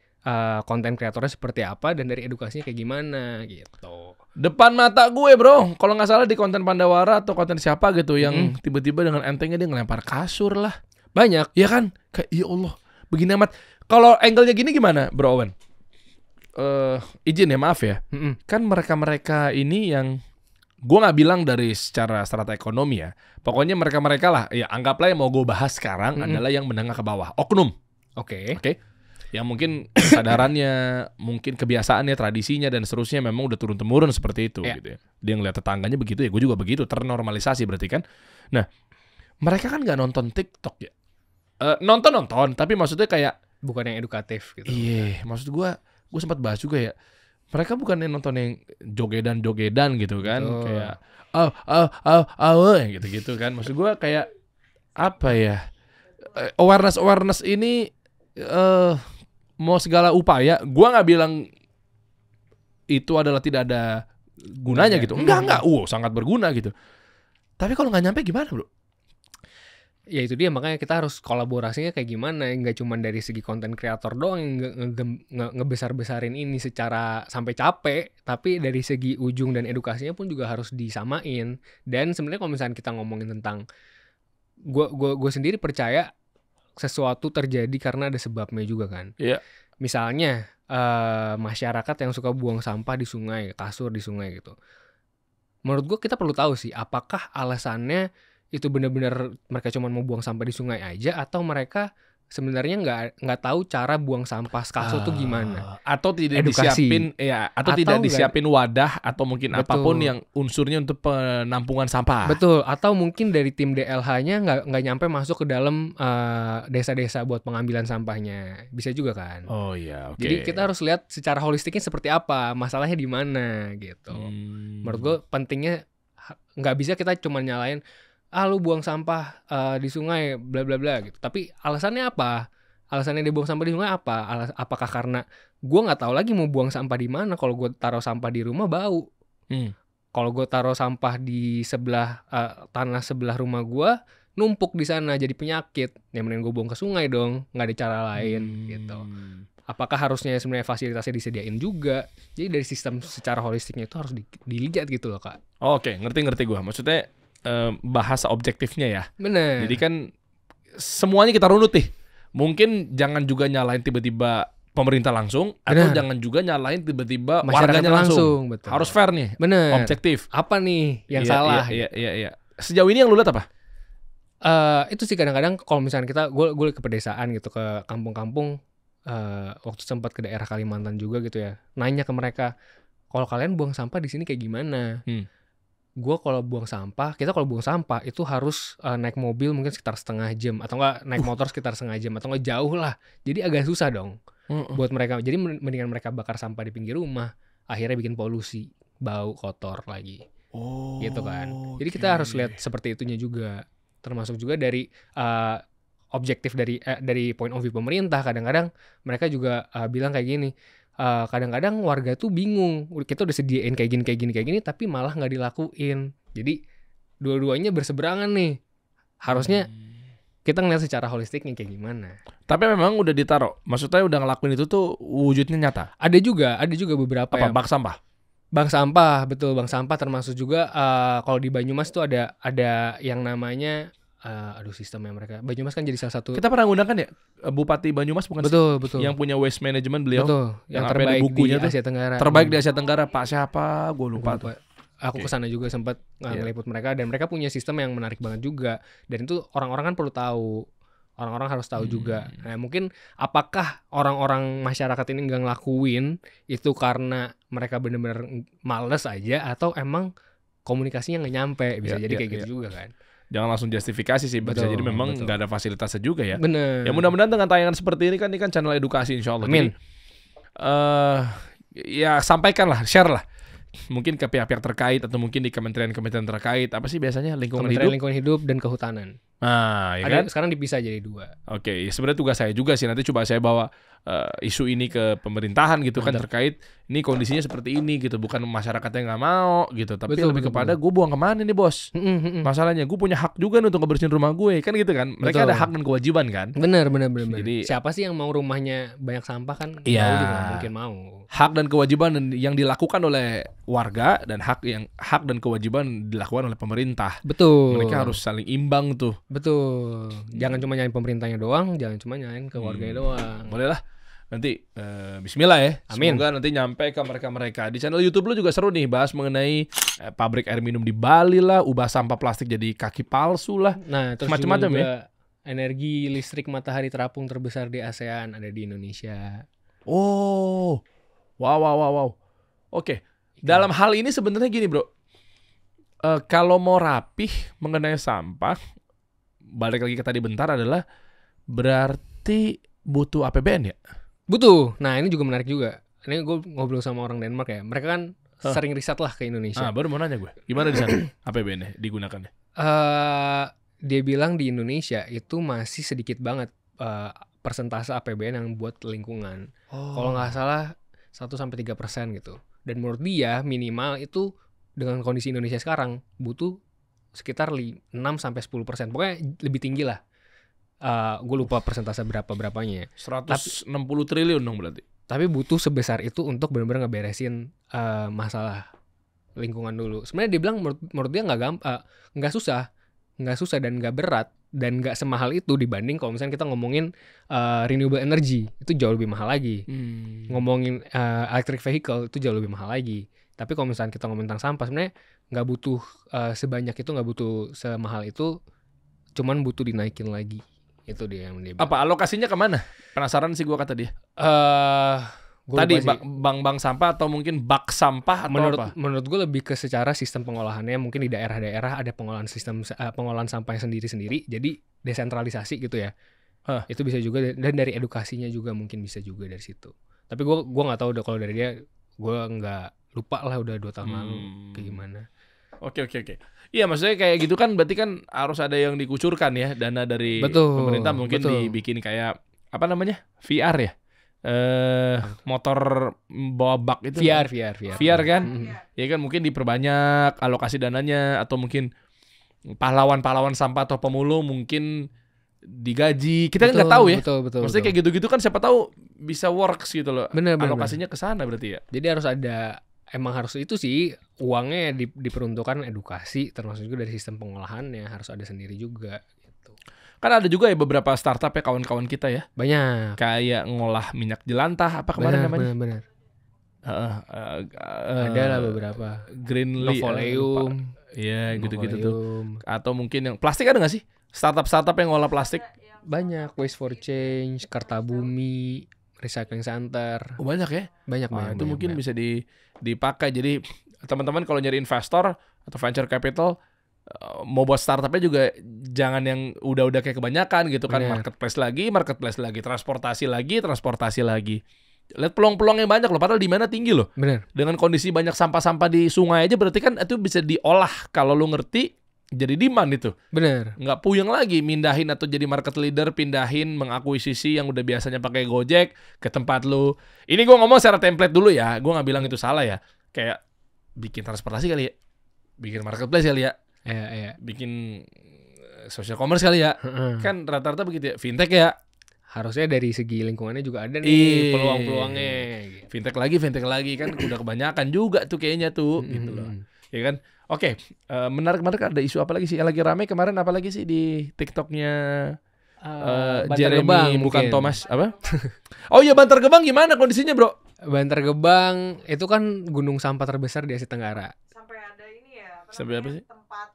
Speaker 2: konten kreatornya seperti apa, dan dari edukasinya kayak gimana gitu.
Speaker 1: Depan mata gue bro, kalau nggak salah di konten Pandawara atau konten siapa gitu yang tiba-tiba dengan entengnya dia ngelempar kasur lah.
Speaker 2: Banyak.
Speaker 1: Ya kan? Kayak ya Allah, begini amat. Kalau angle-nya gini gimana bro Owen? Izin ya, maaf ya. Kan mereka-mereka ini yang gue nggak bilang dari secara strata ekonomi ya. Pokoknya mereka-mereka lah, ya anggaplah yang mau gue bahas sekarang adalah yang menengah ke bawah, oknum.
Speaker 2: Oke.
Speaker 1: Yang mungkin kesadarannya, mungkin kebiasaannya, tradisinya dan seterusnya memang udah turun-temurun seperti itu gitu ya. Dia ngeliat tetangganya begitu ya, gue juga begitu, ternormalisasi berarti kan. Nah, mereka kan nggak nonton TikTok ya. Nonton, tapi maksudnya kayak
Speaker 2: Bukan yang edukatif gitu.
Speaker 1: iya, maksud gue sempat bahas juga ya. Mereka bukan yang nonton yang jogedan gitu kan, kayak gitu kan. Maksud gue kayak apa ya? Awareness ini mau segala upaya. Gue nggak bilang itu adalah tidak ada gunanya gitu. Enggak. Sangat berguna gitu. Tapi kalau nggak nyampe gimana bro?
Speaker 2: Ya itu dia, makanya kita harus kolaborasinya kayak gimana. Nggak cuma dari segi konten kreator doang yang ngebesar-besarin ini secara sampai capek, tapi dari segi ujung dan edukasinya pun juga harus disamain. Dan sebenarnya kalau misalnya kita ngomongin tentang, gue sendiri percaya sesuatu terjadi karena ada sebabnya juga kan.
Speaker 1: Iya.
Speaker 2: Misalnya masyarakat yang suka buang sampah di sungai, kasur di sungai gitu. Menurut gue kita perlu tahu sih, apakah alasannya itu benar-benar mereka cuma mau buang sampah di sungai aja, atau mereka sebenarnya nggak tahu cara buang sampah kasur tuh gimana,
Speaker 1: atau tidak
Speaker 2: edukasi.
Speaker 1: disiapin ya, atau tidak disiapin wadah atau mungkin apapun yang unsurnya untuk penampungan sampah.
Speaker 2: Betul, atau mungkin dari tim DLH-nya nggak nyampe masuk ke dalam desa-desa buat pengambilan sampahnya, bisa juga kan.
Speaker 1: Oh iya, oke.
Speaker 2: Jadi kita harus lihat secara holistiknya seperti apa, masalahnya di mana gitu. Menurut gue pentingnya nggak bisa kita cuma nyalain lu buang sampah di sungai bla bla bla gitu. Tapi alasannya apa? Alasannya dia buang sampah di sungai apa? Apakah karena gue nggak tahu lagi mau buang sampah di mana? Kalau gue taruh sampah di rumah bau. Kalau gue taruh sampah di sebelah tanah sebelah rumah gue, numpuk di sana jadi penyakit. Yang mending gue buang ke sungai dong, nggak ada cara lain gitu. Apakah harusnya sebenarnya fasilitasnya disediain juga? Jadi dari sistem secara holistiknya itu harus dilihat gitu loh kak.
Speaker 1: Oke, ngerti gue. Maksudnya bahasa objektifnya ya.
Speaker 2: Bener.
Speaker 1: Jadi kan semuanya kita runut nih. Mungkin jangan juga nyalain tiba-tiba pemerintah langsung, atau jangan juga nyalain tiba-tiba warganya langsung.
Speaker 2: Betul.
Speaker 1: Harus fair nih.
Speaker 2: Bener.
Speaker 1: Objektif.
Speaker 2: Apa nih yang salah?
Speaker 1: Iya. Sejauh ini yang lu lihat apa?
Speaker 2: Itu sih kadang-kadang kalau misalnya gue ke pedesaan gitu, ke kampung-kampung, waktu sempat ke daerah Kalimantan juga gitu ya, nanya ke mereka, kalau kalian buang sampah di sini kayak gimana? Gue kalau buang sampah, kita kalau buang sampah itu harus naik mobil mungkin sekitar setengah jam atau enggak naik motor sekitar setengah jam atau enggak jauh lah. Jadi agak susah dong buat mereka. Jadi mendingan mereka bakar sampah di pinggir rumah, akhirnya bikin polusi, bau, kotor lagi. Gitu kan. Jadi kita harus lihat seperti itunya juga. Termasuk juga dari objektif dari point of view pemerintah. Kadang-kadang mereka juga bilang kayak gini. Kadang-kadang warga tuh bingung, kita udah sediain kayak gini, tapi malah nggak dilakuin. Jadi dua-duanya berseberangan nih. Harusnya kita ngeliat secara holistiknya kayak gimana.
Speaker 1: Tapi memang udah ditaruh, maksudnya udah ngelakuin itu tuh wujudnya nyata.
Speaker 2: Ada juga beberapa
Speaker 1: Apa bak sampah?
Speaker 2: Bank sampah, betul, bank sampah termasuk juga kalau di Banyumas tuh ada yang namanya sistemnya mereka. Banyumas kan jadi salah satu.
Speaker 1: Kita pernah ngundang kan ya Bupati Banyumas bukan?
Speaker 2: Betul.
Speaker 1: Yang punya waste management beliau.
Speaker 2: Betul. Yang terbaik
Speaker 1: bukunya
Speaker 2: di Asia Tenggara.
Speaker 1: Terbaik di Asia Tenggara, Pak siapa? Gue lupa tuh.
Speaker 2: Aku kesana juga sempat ngeliput mereka dan mereka punya sistem yang menarik banget juga. Dan itu orang-orang kan perlu tahu. Orang-orang harus tahu juga. Nah, mungkin apakah orang-orang masyarakat ini nggak ngelakuin itu karena mereka benar-benar males aja atau emang komunikasinya nggak nyampe, bisa jadi kayak gitu juga kan.
Speaker 1: Jangan langsung justifikasi sih, bisa jadi memang nggak ada fasilitasnya juga ya.
Speaker 2: Bener.
Speaker 1: Ya mudah-mudahan dengan tayangan seperti ini kan channel edukasi insya Allah.
Speaker 2: Amin.
Speaker 1: Jadi, ya sampaikan lah, share lah. Mungkin ke pihak-pihak terkait atau mungkin di kementerian-kementerian terkait. Apa sih biasanya
Speaker 2: lingkungan hidup dan kehutanan.
Speaker 1: Nah, ya kan?
Speaker 2: Sekarang dipisah jadi 2.
Speaker 1: Oke, sebenarnya tugas saya juga sih. Nanti coba saya bawa isu ini ke pemerintahan gitu kan, terkait ini kondisinya seperti ini gitu, bukan masyarakatnya nggak mau gitu, tapi lebih kepada gue buang kemana nih bos. Masalahnya gue punya hak juga nih untuk ngebersihin rumah gue kan gitu kan. Mereka ada hak dan kewajiban kan.
Speaker 2: Bener.
Speaker 1: Jadi
Speaker 2: siapa sih yang mau rumahnya banyak sampah kan?
Speaker 1: Iya.
Speaker 2: Juga mungkin mau.
Speaker 1: Hak dan kewajiban yang dilakukan oleh warga dan hak dan kewajiban dilakukan oleh pemerintah.
Speaker 2: Betul.
Speaker 1: Mereka harus saling imbang tuh.
Speaker 2: Betul. Jangan cuma nyalain pemerintahnya doang, jangan cuma nyalain ke warganya doang.
Speaker 1: Boleh lah. Nanti bismillah ya.
Speaker 2: Amin.
Speaker 1: Semoga nanti nyampe ke mereka-mereka. Di channel YouTube lu juga seru nih bahas mengenai pabrik air minum di Bali lah, ubah sampah plastik jadi kaki palsu lah.
Speaker 2: Nah, terus
Speaker 1: macam-macam
Speaker 2: juga
Speaker 1: ya.
Speaker 2: Energi listrik matahari terapung terbesar di ASEAN ada di Indonesia.
Speaker 1: Oh. Wow. Oke. Dalam hal ini sebenarnya gini, Bro. Kalau mau rapih mengenai sampah, balik lagi ke tadi bentar adalah berarti butuh APBN ya?
Speaker 2: Butuh. Nah, ini juga menarik juga. Ini gue ngobrol sama orang Denmark ya. Mereka kan sering riset lah ke Indonesia.
Speaker 1: Baru mau nanya gue. Gimana di sana APBN-nya digunakannya?
Speaker 2: Dia bilang di Indonesia itu masih sedikit banget persentase APBN yang buat lingkungan. Kalau nggak salah 1-3% gitu. Dan menurut dia minimal itu dengan kondisi Indonesia sekarang butuh sekitar 6-10%. Pokoknya lebih tinggi lah. Gue lupa persentase berapanya.
Speaker 1: 160 triliun dong berarti.
Speaker 2: Tapi butuh sebesar itu untuk benar-benar ngeberesin masalah lingkungan dulu. Sebenarnya dia bilang menurut dia nggak susah dan nggak berat dan nggak semahal itu dibanding kalau misalnya kita ngomongin renewable energy itu jauh lebih mahal lagi. Ngomongin electric vehicle itu jauh lebih mahal lagi. Tapi kalau misalnya kita ngomongin tentang sampah sebenarnya nggak butuh sebanyak itu, nggak butuh semahal itu, cuman butuh dinaikin lagi. Itu dia yang dia bilang.
Speaker 1: Apa alokasinya kemana? Penasaran sih gue kata dia.
Speaker 2: Tadi
Speaker 1: bank sampah atau mungkin bak sampah atau apa?
Speaker 2: Menurut gue lebih ke secara sistem pengolahannya. Mungkin di daerah-daerah ada pengolahan sampah sendiri-sendiri. Jadi desentralisasi gitu ya. Itu bisa juga, dan dari edukasinya juga mungkin bisa juga dari situ. Tapi gue nggak tahu udah kalau dari dia, gue nggak lupa lah udah 2 tahun lalu kayak gimana.
Speaker 1: Oke. Iya, maksudnya kayak gitu kan berarti kan harus ada yang dikucurkan ya, dana dari pemerintah mungkin dibikin kayak apa namanya? VR ya. Motor bawa bak itu VR kan? Ya kan mungkin diperbanyak alokasi dananya, atau mungkin pahlawan-pahlawan sampah atau pemulung mungkin digaji. Kita kan nggak tahu ya.
Speaker 2: Betul.
Speaker 1: Maksudnya kayak gitu-gitu kan siapa tahu bisa works gitu loh.
Speaker 2: Bener.
Speaker 1: Alokasinya ke sana berarti ya.
Speaker 2: Jadi harus ada, emang harus itu sih uangnya diperuntukkan edukasi, termasuk juga dari sistem pengolahannya harus ada sendiri juga gitu.
Speaker 1: Kan ada juga ya beberapa startup ya kawan-kawan kita ya.
Speaker 2: Banyak.
Speaker 1: Kayak ngolah minyak jelantah apa kemarin namanya?
Speaker 2: Benar. Ada lah beberapa.
Speaker 1: Greenly.
Speaker 2: Novoleum.
Speaker 1: Iya gitu-gitu tuh. Atau mungkin yang plastik ada nggak sih? Startup yang ngolah plastik?
Speaker 2: Banyak. Waste for Change, Kartabumi. recycling center.
Speaker 1: Oh, banyak ya?
Speaker 2: Banyak
Speaker 1: Wah,
Speaker 2: banyak.
Speaker 1: itu
Speaker 2: banyak,
Speaker 1: mungkin
Speaker 2: banyak.
Speaker 1: bisa dipakai. Jadi teman-teman kalau nyari investor atau venture capital mau buat startupnya juga jangan yang udah kayak kebanyakan gitu kan.
Speaker 2: Bener.
Speaker 1: Marketplace lagi, transportasi lagi. Lihat peluang-peluangnya banyak loh, padahal demand-nya tinggi loh.
Speaker 2: Bener.
Speaker 1: Dengan kondisi banyak sampah-sampah di sungai aja berarti kan itu bisa diolah kalau lu ngerti jadi demand itu.
Speaker 2: Bener.
Speaker 1: Nggak puyeng lagi mindahin atau jadi market leader, pindahin mengakuisisi yang udah biasanya pakai Gojek ke tempat lu. Ini gue ngomong secara template dulu ya, gue nggak bilang itu salah ya. Kayak bikin transportasi kali ya, bikin marketplace kali ya,
Speaker 2: Iya.
Speaker 1: bikin social commerce kali ya. Kan rata-rata begitu ya, fintech ya.
Speaker 2: Harusnya dari segi lingkungannya juga ada nih
Speaker 1: Iya.
Speaker 2: peluang-peluangnya. Gitu.
Speaker 1: Fintech lagi kan udah kebanyakan juga tuh kayaknya tuh gitu loh. Ya kan? Oke, menarik ada isu apa lagi sih yang lagi rame kemarin, apa lagi sih di TikToknya
Speaker 2: Bantar
Speaker 1: Jeremy
Speaker 2: Gebang
Speaker 1: bukan
Speaker 2: mungkin.
Speaker 1: Thomas apa? Oh iya, Bantar Gebang gimana kondisinya bro?
Speaker 2: Bantar Gebang itu kan gunung sampah terbesar di Asia Tenggara.
Speaker 4: Sampai ada ini ya,
Speaker 1: Sampai apa sih?
Speaker 4: tempat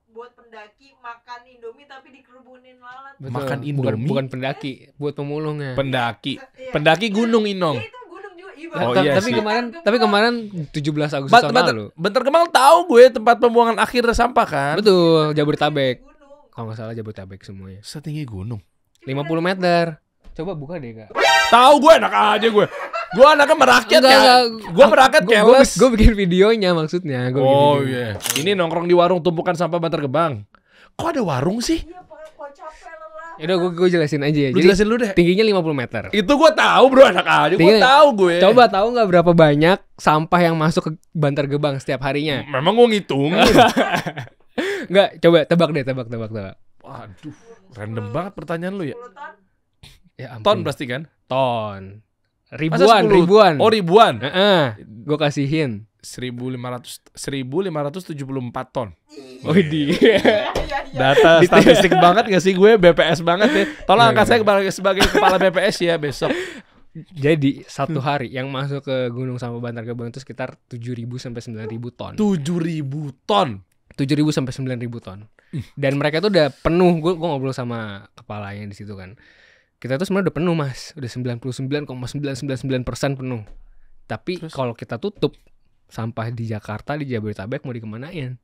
Speaker 4: buat pendaki makan Indomie tapi dikerubunin lalat.
Speaker 2: Betul.
Speaker 1: Makan
Speaker 2: Bukan,
Speaker 1: Indomie?
Speaker 2: bukan pendaki, buat pemulungnya.
Speaker 1: Pendaki
Speaker 4: Iya.
Speaker 1: Gunung Inom.
Speaker 4: Iya, itu gunung juga. Iya,
Speaker 1: Oh,
Speaker 4: Bang.
Speaker 1: iya
Speaker 2: tapi
Speaker 1: sih.
Speaker 2: kemarin 17 Agustus tahun lalu.
Speaker 1: Bantar Gebang tahu gue tempat pembuangan akhir sampah kan?
Speaker 2: Betul, Jabodetabek.
Speaker 4: Gunung.
Speaker 2: Kalau nggak salah Jabodetabek semuanya.
Speaker 1: Setinggi gunung.
Speaker 2: 50 meter. Coba buka deh, Kak.
Speaker 1: Tahu gue enak aja gue. Gue anaknya merakyat
Speaker 2: Enggak,
Speaker 1: ya.
Speaker 2: enggak.
Speaker 1: Gue merakyat keles.
Speaker 2: Gue bikin videonya maksudnya.
Speaker 1: Oh iya. Ini nongkrong di warung tumpukan sampah Bantar Gebang. Kok ada warung sih?
Speaker 4: Iya, kok capek lelah.
Speaker 2: Yaudah gue jelasin aja ya.
Speaker 1: Lu
Speaker 2: Jadi
Speaker 1: jelasin lu deh.
Speaker 2: tingginya 50 meter.
Speaker 1: Itu gue tahu bro, enak aja. Gue
Speaker 2: Tinggi-
Speaker 1: tahu gue.
Speaker 2: Coba tahu nggak berapa banyak sampah yang masuk ke Bantar Gebang setiap harinya?
Speaker 1: Memang gue ngitungin.
Speaker 2: Enggak, coba tebak deh, tebak.
Speaker 1: Waduh, random banget pertanyaan lu ya.
Speaker 4: 10 ton.
Speaker 2: Ya ampun.
Speaker 1: Ton pasti kan?
Speaker 2: Ton.
Speaker 1: Masa 10?
Speaker 2: Ribuan.
Speaker 1: Oh ribuan.
Speaker 2: Gue kasihin.
Speaker 1: 1574 ton.
Speaker 2: Oh di.
Speaker 4: Iya.
Speaker 1: Data statistik banget gak sih gue, BPS banget ya. Tolong
Speaker 2: Iya,
Speaker 1: angkat saya
Speaker 2: iya.
Speaker 1: sebagai kepala BPS ya besok.
Speaker 2: Jadi satu hari yang masuk ke Gunung Sampah Bantar Gebang itu sekitar 7.000 sampai 9.000 ton.
Speaker 1: 7.000 ton.
Speaker 2: 7.000 sampai 9.000 ton. Dan mereka tuh udah penuh. Gue ngobrol sama kepalanya di situ kan. Kita tuh sebenarnya udah penuh mas, udah 99,999% penuh. Tapi
Speaker 1: Terus?
Speaker 2: kalau kita tutup sampah di Jakarta, di Jabodetabek mau dikemanain?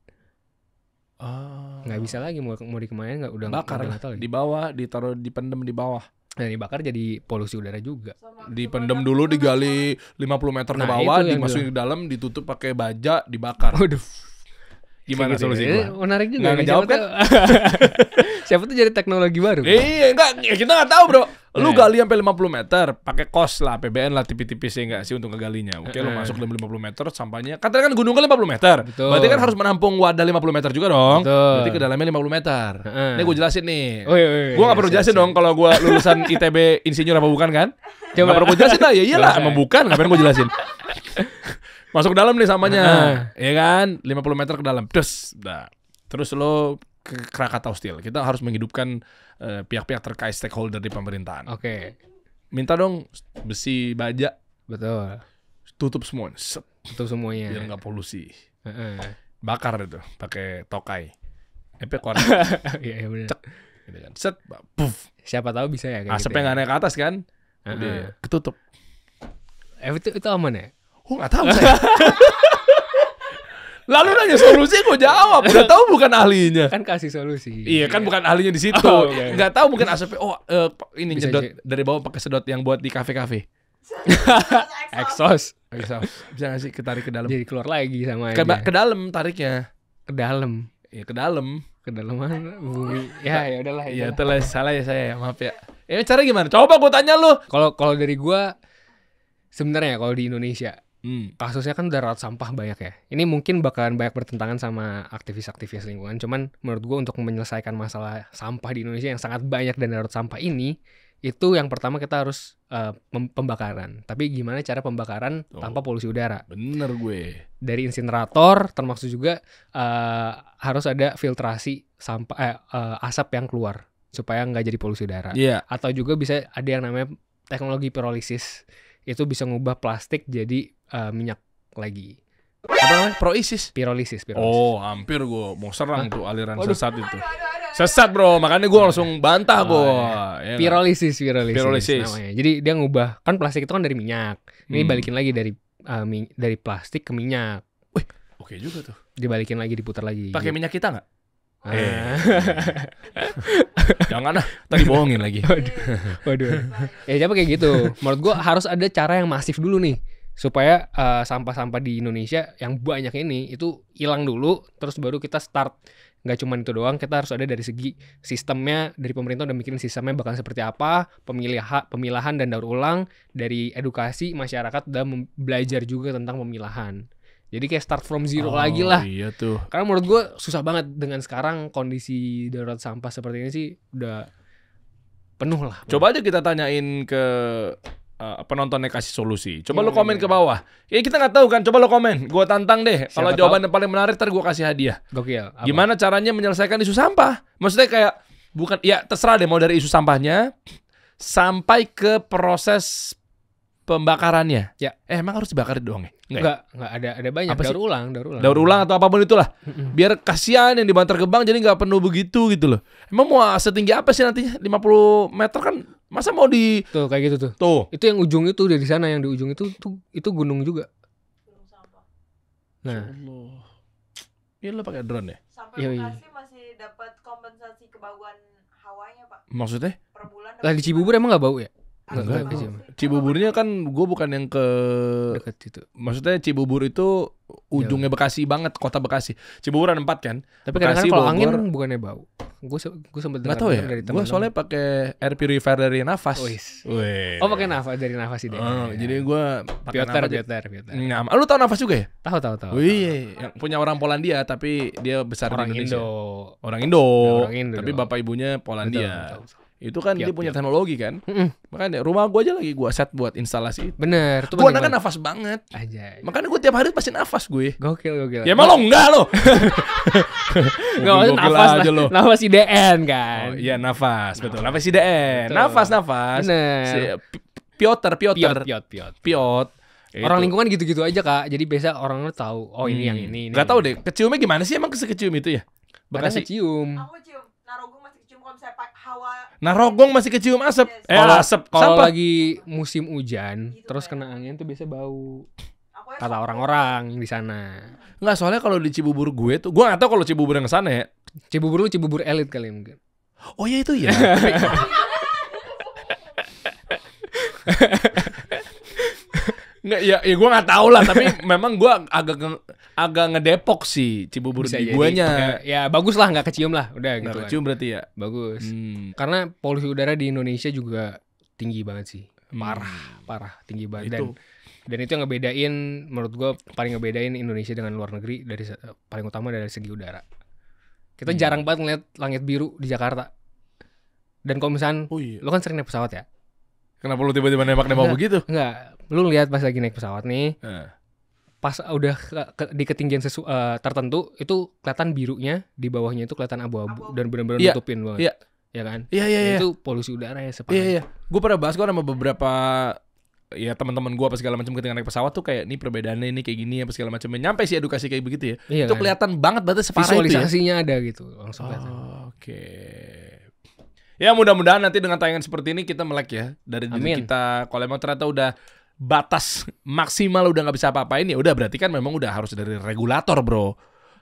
Speaker 2: Nggak bisa lagi mau dikemanain, nggak udah
Speaker 1: Bakar
Speaker 2: udah
Speaker 1: lah.
Speaker 2: nggak tahu.
Speaker 1: Di bawah, ditaruh, dipendem di bawah.
Speaker 2: Nah, dibakar jadi polusi udara juga.
Speaker 1: Dipendem dulu, digali 50 meter ke
Speaker 2: Nah,
Speaker 1: bawah,
Speaker 2: itu yang
Speaker 1: dimasukin ke dalam, ditutup pakai baja, dibakar.
Speaker 2: Waduh,
Speaker 1: Gimana
Speaker 2: kayak gitu
Speaker 1: solusi
Speaker 2: ya.
Speaker 1: gua?
Speaker 2: Menarik juga.
Speaker 1: Nggak
Speaker 2: nih,
Speaker 1: ngejawab
Speaker 2: siapa tahu- Siapa tuh jadi teknologi baru.
Speaker 1: Iya, enggak, ya kita nggak tahu bro. Lu
Speaker 2: Iya.
Speaker 1: gali sampai 50 meter, pakai kos lah, PBN lah tipis-tipis ya nggak sih untuk ngegalinya. Oke, lu masuk dalam 50 meter, sampahnya. Kan tadi kan gunung kan 50 meter.
Speaker 2: Betul.
Speaker 1: Berarti kan harus menampung wadah 50 meter juga dong.
Speaker 2: Betul.
Speaker 1: Berarti ke dalamnya 50 meter.
Speaker 2: Heeh.
Speaker 1: Ini gue jelasin nih.
Speaker 2: Oh, iya.
Speaker 1: Gue nggak perlu jelasin dong kalau gue lulusan ITB insinyur apa bukan kan?
Speaker 2: Coba.
Speaker 1: Nggak perlu gue jelasin lah. Ya iyalah,
Speaker 2: Boleh.
Speaker 1: emang bukan. Ngapain gue jelasin? Masuk ke dalam nih sampahnya, ya kan? 50 meter ke dalam. Terus lo ke Krakatau Steel. Kita harus menghidupkan pihak-pihak terkait stakeholder di pemerintahan.
Speaker 2: Oke,
Speaker 1: Minta dong besi baja,
Speaker 2: betul.
Speaker 1: tutup semua, set,
Speaker 2: Itu semuanya.
Speaker 1: biar nggak polusi.
Speaker 2: Heeh.
Speaker 1: Bakar itu, pakai tokai. Keluar,
Speaker 2: Iya, benar.
Speaker 1: Cek. gitu kan. Set, puff.
Speaker 2: Siapa tahu bisa ya kayak
Speaker 1: Asapnya nggak naik ke atas kan?
Speaker 2: Heeh.
Speaker 1: Udah ketutup.
Speaker 2: Itu aman ya?
Speaker 1: Oh nggak tahu saya. Lalu nanya solusi, gue jawab. Udah tahu bukan ahlinya.
Speaker 2: Kan kasih solusi.
Speaker 1: Iya kan bukan ahlinya di situ.
Speaker 2: Oh, iya.
Speaker 1: Nggak tahu mungkin asapnya. Oh ini
Speaker 2: Bisa
Speaker 1: nyedot
Speaker 2: jadi.
Speaker 1: dari bawah pakai sedot yang buat di kafe-kafe.
Speaker 2: Exhaust.
Speaker 1: Bisa nggak sih ketarik ke dalam?
Speaker 2: Jadi keluar lagi sama
Speaker 1: Ke,
Speaker 2: aja.
Speaker 1: ke dalam tariknya.
Speaker 2: Ke dalam.
Speaker 1: Ya ke dalam.
Speaker 2: Ke dalam mana? Bumi. Ya udahlah.
Speaker 1: Iya telah salah ya saya. Maaf ya. Cara gimana? Coba gue tanya lu.
Speaker 2: Kalau dari gua sebenarnya kalau di Indonesia kasusnya kan darurat sampah banyak ya. Ini mungkin bakalan banyak bertentangan sama aktivis-aktivis lingkungan. Cuman menurut gua untuk menyelesaikan masalah sampah di Indonesia yang sangat banyak dan darurat sampah ini, itu yang pertama kita harus pembakaran. Tapi gimana cara pembakaran tanpa polusi udara?
Speaker 1: Bener gue.
Speaker 2: Dari insinerator, termasuk juga harus ada filtrasi sampah asap yang keluar supaya nggak jadi polusi udara.
Speaker 1: Iya.
Speaker 2: Atau juga bisa ada yang namanya teknologi pirolisis. Itu bisa ngubah plastik jadi minyak lagi.
Speaker 1: Apa namanya? Proisis.
Speaker 2: Pirolisis.
Speaker 1: Oh hampir gue mau serang tuh aliran
Speaker 2: Waduh.
Speaker 1: sesat itu.
Speaker 4: Ada.
Speaker 1: Sesat bro, makanya gue langsung bantah gue. Ya,
Speaker 2: Pirolisis
Speaker 1: Pirolisis.
Speaker 2: namanya. Jadi dia ngubah, kan plastik itu kan dari minyak. Ini
Speaker 1: Hmm.
Speaker 2: balikin lagi dari plastik ke minyak.
Speaker 1: Oke juga tuh.
Speaker 2: Dibalikin lagi, diputar lagi.
Speaker 1: Pakai minyak kita nggak?
Speaker 2: Ah.
Speaker 1: Jangan lah, tadi bohongin lagi.
Speaker 2: Waduh. Ya coba kayak gitu. Menurut gua harus ada cara yang masif dulu nih supaya sampah-sampah di Indonesia yang banyak ini itu hilang dulu, terus baru kita start. Nggak cuma itu doang, kita harus ada dari segi sistemnya, dari pemerintah udah mikirin sistemnya bakal seperti apa, pemilahan dan daur ulang, dari edukasi masyarakat udah belajar juga tentang pemilahan. Jadi kayak start from zero lagi lah.
Speaker 1: Iya tuh.
Speaker 2: Karena menurut gue susah banget dengan sekarang kondisi darurat sampah seperti ini sih udah penuh lah.
Speaker 1: Coba aja kita tanyain ke penontonnya kasih solusi. Coba
Speaker 2: Iya,
Speaker 1: lo komen
Speaker 2: iya.
Speaker 1: ke bawah. Ya kita nggak tahu kan. Coba lo komen. Gue tantang deh. Kalau
Speaker 2: Siapa
Speaker 1: jawaban yang paling menarik, ntar gue kasih hadiah.
Speaker 2: Gokil. Apa?
Speaker 1: Gimana caranya menyelesaikan isu sampah? Maksudnya kayak bukan ya terserah deh mau dari isu sampahnya sampai ke proses pembakarannya.
Speaker 2: Ya.
Speaker 1: Emang harus dibakar doang ya? Enggak.
Speaker 2: Enggak ada banyak
Speaker 1: Apa sih?
Speaker 2: daur ulang.
Speaker 1: Daur ulang atau apapun itulah.
Speaker 2: Mm-mm.
Speaker 1: Biar kasihan yang di Bantar Gebang jadi nggak penuh begitu gitu loh. Emang mau setinggi apa sih nantinya? 50 meter kan masa mau di
Speaker 2: Tuh kayak gitu tuh.
Speaker 1: tuh.
Speaker 2: Itu yang ujung itu dari sana, yang di ujung itu gunung juga.
Speaker 4: Gunung sampah.
Speaker 2: Nah,
Speaker 1: Allah. Ini lo pakai drone ya?
Speaker 4: Sampai
Speaker 2: Yoi.
Speaker 4: Bekasi masih dapat kompensasi kebauan hawanya, Pak.
Speaker 1: Maksudnya?
Speaker 4: Per bulan.
Speaker 2: lah di Cibubur emang nggak bau ya?
Speaker 1: Enggak,
Speaker 2: Enggak,
Speaker 4: sih.
Speaker 1: Cibuburnya kan gue bukan yang ke
Speaker 2: Deket itu.
Speaker 1: maksudnya Cibubur itu ujungnya Bekasi banget, kota Bekasi. Cibubur ada 4 kan?
Speaker 2: Tapi
Speaker 1: Bekasi,
Speaker 2: kadang-kadang kalau angin
Speaker 1: Bogor.
Speaker 2: bukannya bau. Gue sempet
Speaker 1: Nggak
Speaker 2: dengar
Speaker 1: tahu ya.
Speaker 2: dari
Speaker 1: Gue
Speaker 2: teman.
Speaker 1: soalnya pakai air purifier dari nafas.
Speaker 2: Wis.
Speaker 1: Wih.
Speaker 2: Oh pakai nafas dari nafas sih deh.
Speaker 1: Oh, jadi gue pakai
Speaker 2: Piotr.
Speaker 1: nafas. Nah, lu tahu nafas juga ya?
Speaker 2: Tahu.
Speaker 1: Wih, yang punya orang Polandia tapi dia besar
Speaker 2: Orang
Speaker 1: di Indonesia.
Speaker 2: Indo.
Speaker 1: Orang Indo.
Speaker 2: Orang Indo
Speaker 1: Tapi
Speaker 2: dong.
Speaker 1: bapak ibunya Polandia.
Speaker 2: Betul.
Speaker 1: Itu kan dia
Speaker 2: Piot,
Speaker 1: punya
Speaker 2: piot.
Speaker 1: teknologi kan.
Speaker 2: Mm-mm.
Speaker 1: Makanya rumah gue aja lagi gue set buat instalasi itu.
Speaker 2: Bener. Itu
Speaker 1: Gue
Speaker 2: penting
Speaker 1: kan
Speaker 2: banget.
Speaker 1: nafas banget.
Speaker 2: Aja.
Speaker 1: Makanya gue tiap hari pasti nafas gue.
Speaker 2: Gokil.
Speaker 1: Ya emang lo enggak lo.
Speaker 2: Enggak maksud
Speaker 1: Gokil
Speaker 2: nafas
Speaker 1: aja lo.
Speaker 2: nafas IDN kan.
Speaker 1: Oh iya nafas, betul. Nafas IDN.
Speaker 2: Betul.
Speaker 1: Nafas.
Speaker 2: Bener.
Speaker 1: Si, Piotr.
Speaker 2: Piot.
Speaker 1: Itu.
Speaker 2: Orang lingkungan gitu-gitu aja kak. Jadi biasa orang tahu. Oh ini yang ini.
Speaker 1: Gak tau deh, keciumnya gimana sih emang sekecium itu ya?
Speaker 2: Kadang
Speaker 1: Bekasi.
Speaker 2: kecium.
Speaker 4: Aku cium. Narogong masih kecium kalau misalnya hawa.
Speaker 1: Narogong masih kecium asap.
Speaker 4: Yes.
Speaker 1: Asap.
Speaker 2: Kalau
Speaker 1: Sampah.
Speaker 2: lagi musim hujan,
Speaker 4: Gitu,
Speaker 2: terus
Speaker 4: Pak.
Speaker 2: kena angin tuh biasa bau.
Speaker 4: Aku ya
Speaker 2: Kata
Speaker 4: sombong.
Speaker 2: orang-orang di sana.
Speaker 1: Enggak, soalnya kalau di Cibubur gue tuh, gue gak tau kalau Cibubur yang sana ya.
Speaker 2: Cibubur lu Cibubur elit kali mungkin.
Speaker 1: Oh iya itu ya. Nggak, ya gue nggak tahu lah. Tapi memang gue agak ngedepok sih Cibubur
Speaker 2: Bisa
Speaker 1: di
Speaker 2: jadi.
Speaker 1: guanya.
Speaker 2: Ya bagus lah, nggak kecium lah. Udah gitu
Speaker 1: Nggak
Speaker 2: kan.
Speaker 1: kecium berarti ya.
Speaker 2: Bagus.
Speaker 1: Hmm.
Speaker 2: Karena polusi udara di Indonesia juga tinggi banget sih.
Speaker 1: Hmm.
Speaker 2: Parah, tinggi banget.
Speaker 1: Itu.
Speaker 2: Dan itu yang ngebedain, menurut gue paling ngebedain Indonesia dengan luar negeri dari paling utama dari segi udara. Kita jarang banget ngeliat langit biru di Jakarta. Dan kalau misalnya
Speaker 1: Oh iya.
Speaker 2: lu kan sering naik pesawat ya?
Speaker 1: Kenapa lu tiba-tiba nembak-nembak
Speaker 2: Enggak.
Speaker 1: begitu?
Speaker 2: Enggak, lu lihat pas lagi naik pesawat nih,
Speaker 1: Eh.
Speaker 2: pas udah di ketinggian tertentu itu kelihatan birunya, di bawahnya itu kelihatan abu-abu dan benar-benar
Speaker 1: Iya,
Speaker 2: nutupin banget.
Speaker 1: iya.
Speaker 2: Ya kan?
Speaker 1: Iya iya iya.
Speaker 2: Itu polusi udara ya separah.
Speaker 1: Iya iya. Gue pernah bahas kok sama beberapa ya teman-teman gue apa segala macam ketika naik pesawat tuh kayak ini perbedaannya ini kayak gini apa segala macam. Nyampe sih edukasi kayak begitu ya.
Speaker 2: Iya
Speaker 1: Itu
Speaker 2: kan?
Speaker 1: kelihatan banget berarti separah itu ya.
Speaker 2: Visualisasinya ada gitu, langsung kelihatan.
Speaker 1: Oke. Ya mudah-mudahan nanti dengan tayangan seperti ini kita melek ya dari diri
Speaker 2: Amin.
Speaker 1: kita. Kalau emang ternyata udah batas maksimal udah nggak bisa apa-apain ya udah berarti kan memang udah harus dari regulator bro.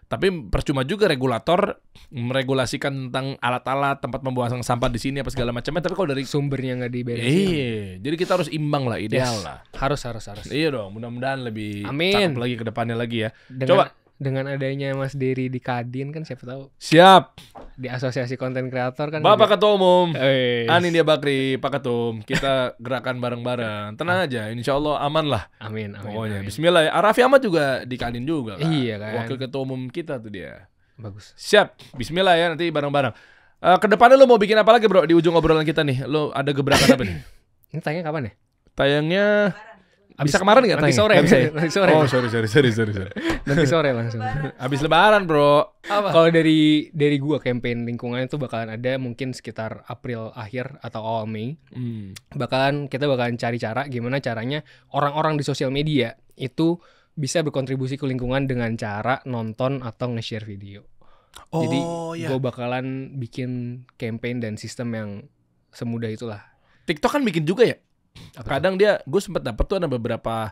Speaker 1: Tapi percuma juga regulator meregulasikan tentang alat-alat tempat pembuangan sampah di sini apa segala macamnya. Tapi kalau dari
Speaker 2: Sumbernya nggak diberesin.
Speaker 1: iya, jadi kita harus imbang lah ideal
Speaker 2: Yes.
Speaker 1: lah.
Speaker 2: Harus.
Speaker 1: Iya dong, mudah-mudahan lebih
Speaker 2: Amin.
Speaker 1: cakep lagi ke depannya lagi ya.
Speaker 2: Dengan, dengan adanya Mas Dery di Kadin kan siapa tahu
Speaker 1: Siap,
Speaker 2: di Asosiasi Konten Kreator kan.
Speaker 1: Bapak Ketua Umum.
Speaker 2: Ketua.
Speaker 1: Ani dia Bakri, Pak Ketum, kita gerakan bareng-bareng. Tenang aja, insya Allah aman lah.
Speaker 2: Amin.
Speaker 1: Pokoknya,
Speaker 2: Amin.
Speaker 1: Bismillah ya. Raffi Ahmad juga di Kadin juga kan.
Speaker 2: Iya kan.
Speaker 1: Wakil Ketua Umum kita tuh dia.
Speaker 2: Bagus.
Speaker 1: Siap, Bismillah ya nanti bareng-bareng. Kedepannya lu mau bikin apa lagi bro di ujung obrolan kita nih? Lu ada gebrakan apa nih?
Speaker 2: Ini tanya kapan ya?
Speaker 1: Tayangnya bisa kemarin nggak
Speaker 2: Nanti
Speaker 1: tayang?
Speaker 2: sore.
Speaker 1: Nggak bisa ya?
Speaker 2: Nanti sore.
Speaker 1: Oh sorry.
Speaker 2: Nanti sore langsung.
Speaker 1: Habis lebaran bro.
Speaker 2: Kalau dari gua campaign lingkungan itu bakalan ada mungkin sekitar April akhir atau awal Mei. Kita bakalan cari cara gimana caranya orang-orang di sosial media itu bisa berkontribusi ke lingkungan dengan cara nonton atau nge-share video. Jadi
Speaker 1: iya.
Speaker 2: gue bakalan bikin campaign dan sistem yang semudah itulah.
Speaker 1: TikTok kan bikin juga ya.
Speaker 2: Apa
Speaker 1: Kadang gue sempat dapat tuh ada beberapa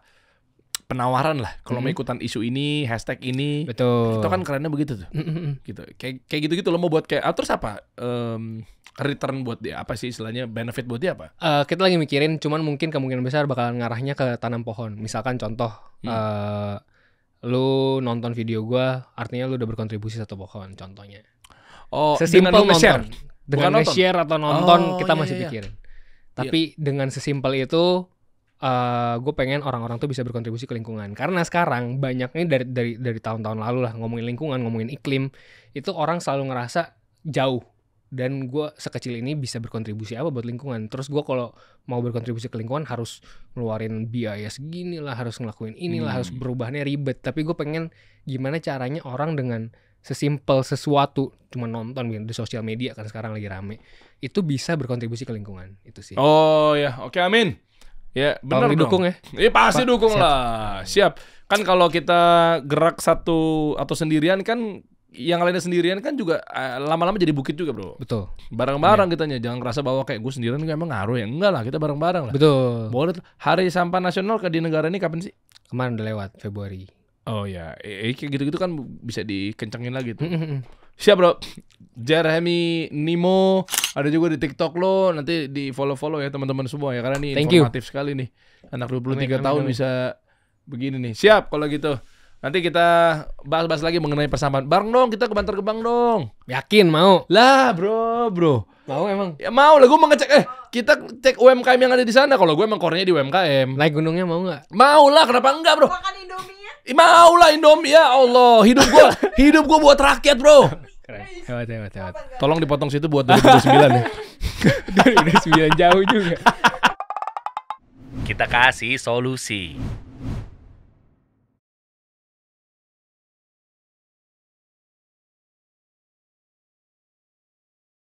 Speaker 1: penawaran lah kalau mau ikutan isu ini, hashtag ini.
Speaker 2: Betul.
Speaker 1: TikTok kan kerennya begitu tuh. Gitu. Kayak gitu-gitu lo mau buat kayak terus apa? Return buat dia apa sih istilahnya, benefit buat dia apa?
Speaker 2: Kita lagi mikirin, cuman mungkin kemungkinan besar bakalan ngarahnya ke tanam pohon. Misalkan contoh, lu nonton video gua, artinya lu udah berkontribusi satu pohon, contohnya.
Speaker 1: Oh,
Speaker 2: Sesimpel
Speaker 1: dengan nge-share.
Speaker 2: nonton. Dengan
Speaker 1: Bukan
Speaker 2: nge-share atau nonton,
Speaker 1: Oh,
Speaker 2: kita
Speaker 1: iya,
Speaker 2: masih
Speaker 1: iya.
Speaker 2: pikirin. Tapi dengan sesimpel itu, gue pengen orang-orang tuh bisa berkontribusi ke lingkungan. Karena sekarang banyaknya dari tahun-tahun lalu lah, ngomongin lingkungan, ngomongin iklim, itu orang selalu ngerasa jauh. Dan gue sekecil ini bisa berkontribusi apa buat lingkungan. Terus gue kalau mau berkontribusi ke lingkungan harus ngeluarin biaya segini lah, harus ngelakuin inilah, harus berubahnya ribet. Tapi gue pengen gimana caranya orang dengan sesimpel sesuatu, cuma nonton di sosial media kan sekarang lagi rame, itu bisa berkontribusi ke lingkungan. Itu sih.
Speaker 1: Oh ya, oke, amin. Ya, benar
Speaker 2: Tolong didukung
Speaker 1: dong.
Speaker 2: ya.
Speaker 1: Pasti
Speaker 2: Pak,
Speaker 1: dukung
Speaker 2: siap.
Speaker 1: lah. Siap. Kan kalau kita gerak satu atau sendirian kan, yang lainnya sendirian kan juga lama-lama jadi bukit juga, bro.
Speaker 2: Betul.
Speaker 1: Bareng-bareng kitanya, jangan ngerasa bahwa kayak gue sendirian gak emang ngaruh ya. Enggak lah, kita bareng-bareng lah.
Speaker 2: Betul.
Speaker 1: Boleh. Hari Sampah Nasional di negara ini kapan sih?
Speaker 2: Kemarin udah lewat Februari.
Speaker 1: Oh ya, kayak gitu-gitu kan bisa dikencengin lagi tuh. Siap, bro. Jeremy Nimo ada juga di TikTok lo, nanti di follow ya teman-teman semua ya, karena ini
Speaker 2: Thank you.
Speaker 1: informatif sekali nih. Anak 23
Speaker 2: Amin,
Speaker 1: tahun
Speaker 2: amin.
Speaker 1: bisa begini nih. Siap kalau gitu. Nanti kita bahas-bahas lagi mengenai persampahan. Bareng dong, kita ke Bantar Gebang dong.
Speaker 2: Yakin mau?
Speaker 1: Lah, bro.
Speaker 2: Mau emang?
Speaker 1: Ya mau lah, gue mau ngecek. Kita cek UMKM yang ada di sana. Kalau gue emang core-nya di UMKM.
Speaker 2: Naik gunungnya mau nggak?
Speaker 1: Mau lah, kenapa enggak, bro?
Speaker 4: Makan Indomie-nya.
Speaker 1: Mau lah Indomie, ya Allah. Hidup gua buat rakyat, bro.
Speaker 2: Keren. Hebat.
Speaker 1: Tolong dipotong situ buat 2029 ya.
Speaker 2: 2009 jauh juga.
Speaker 3: Kita kasih solusi.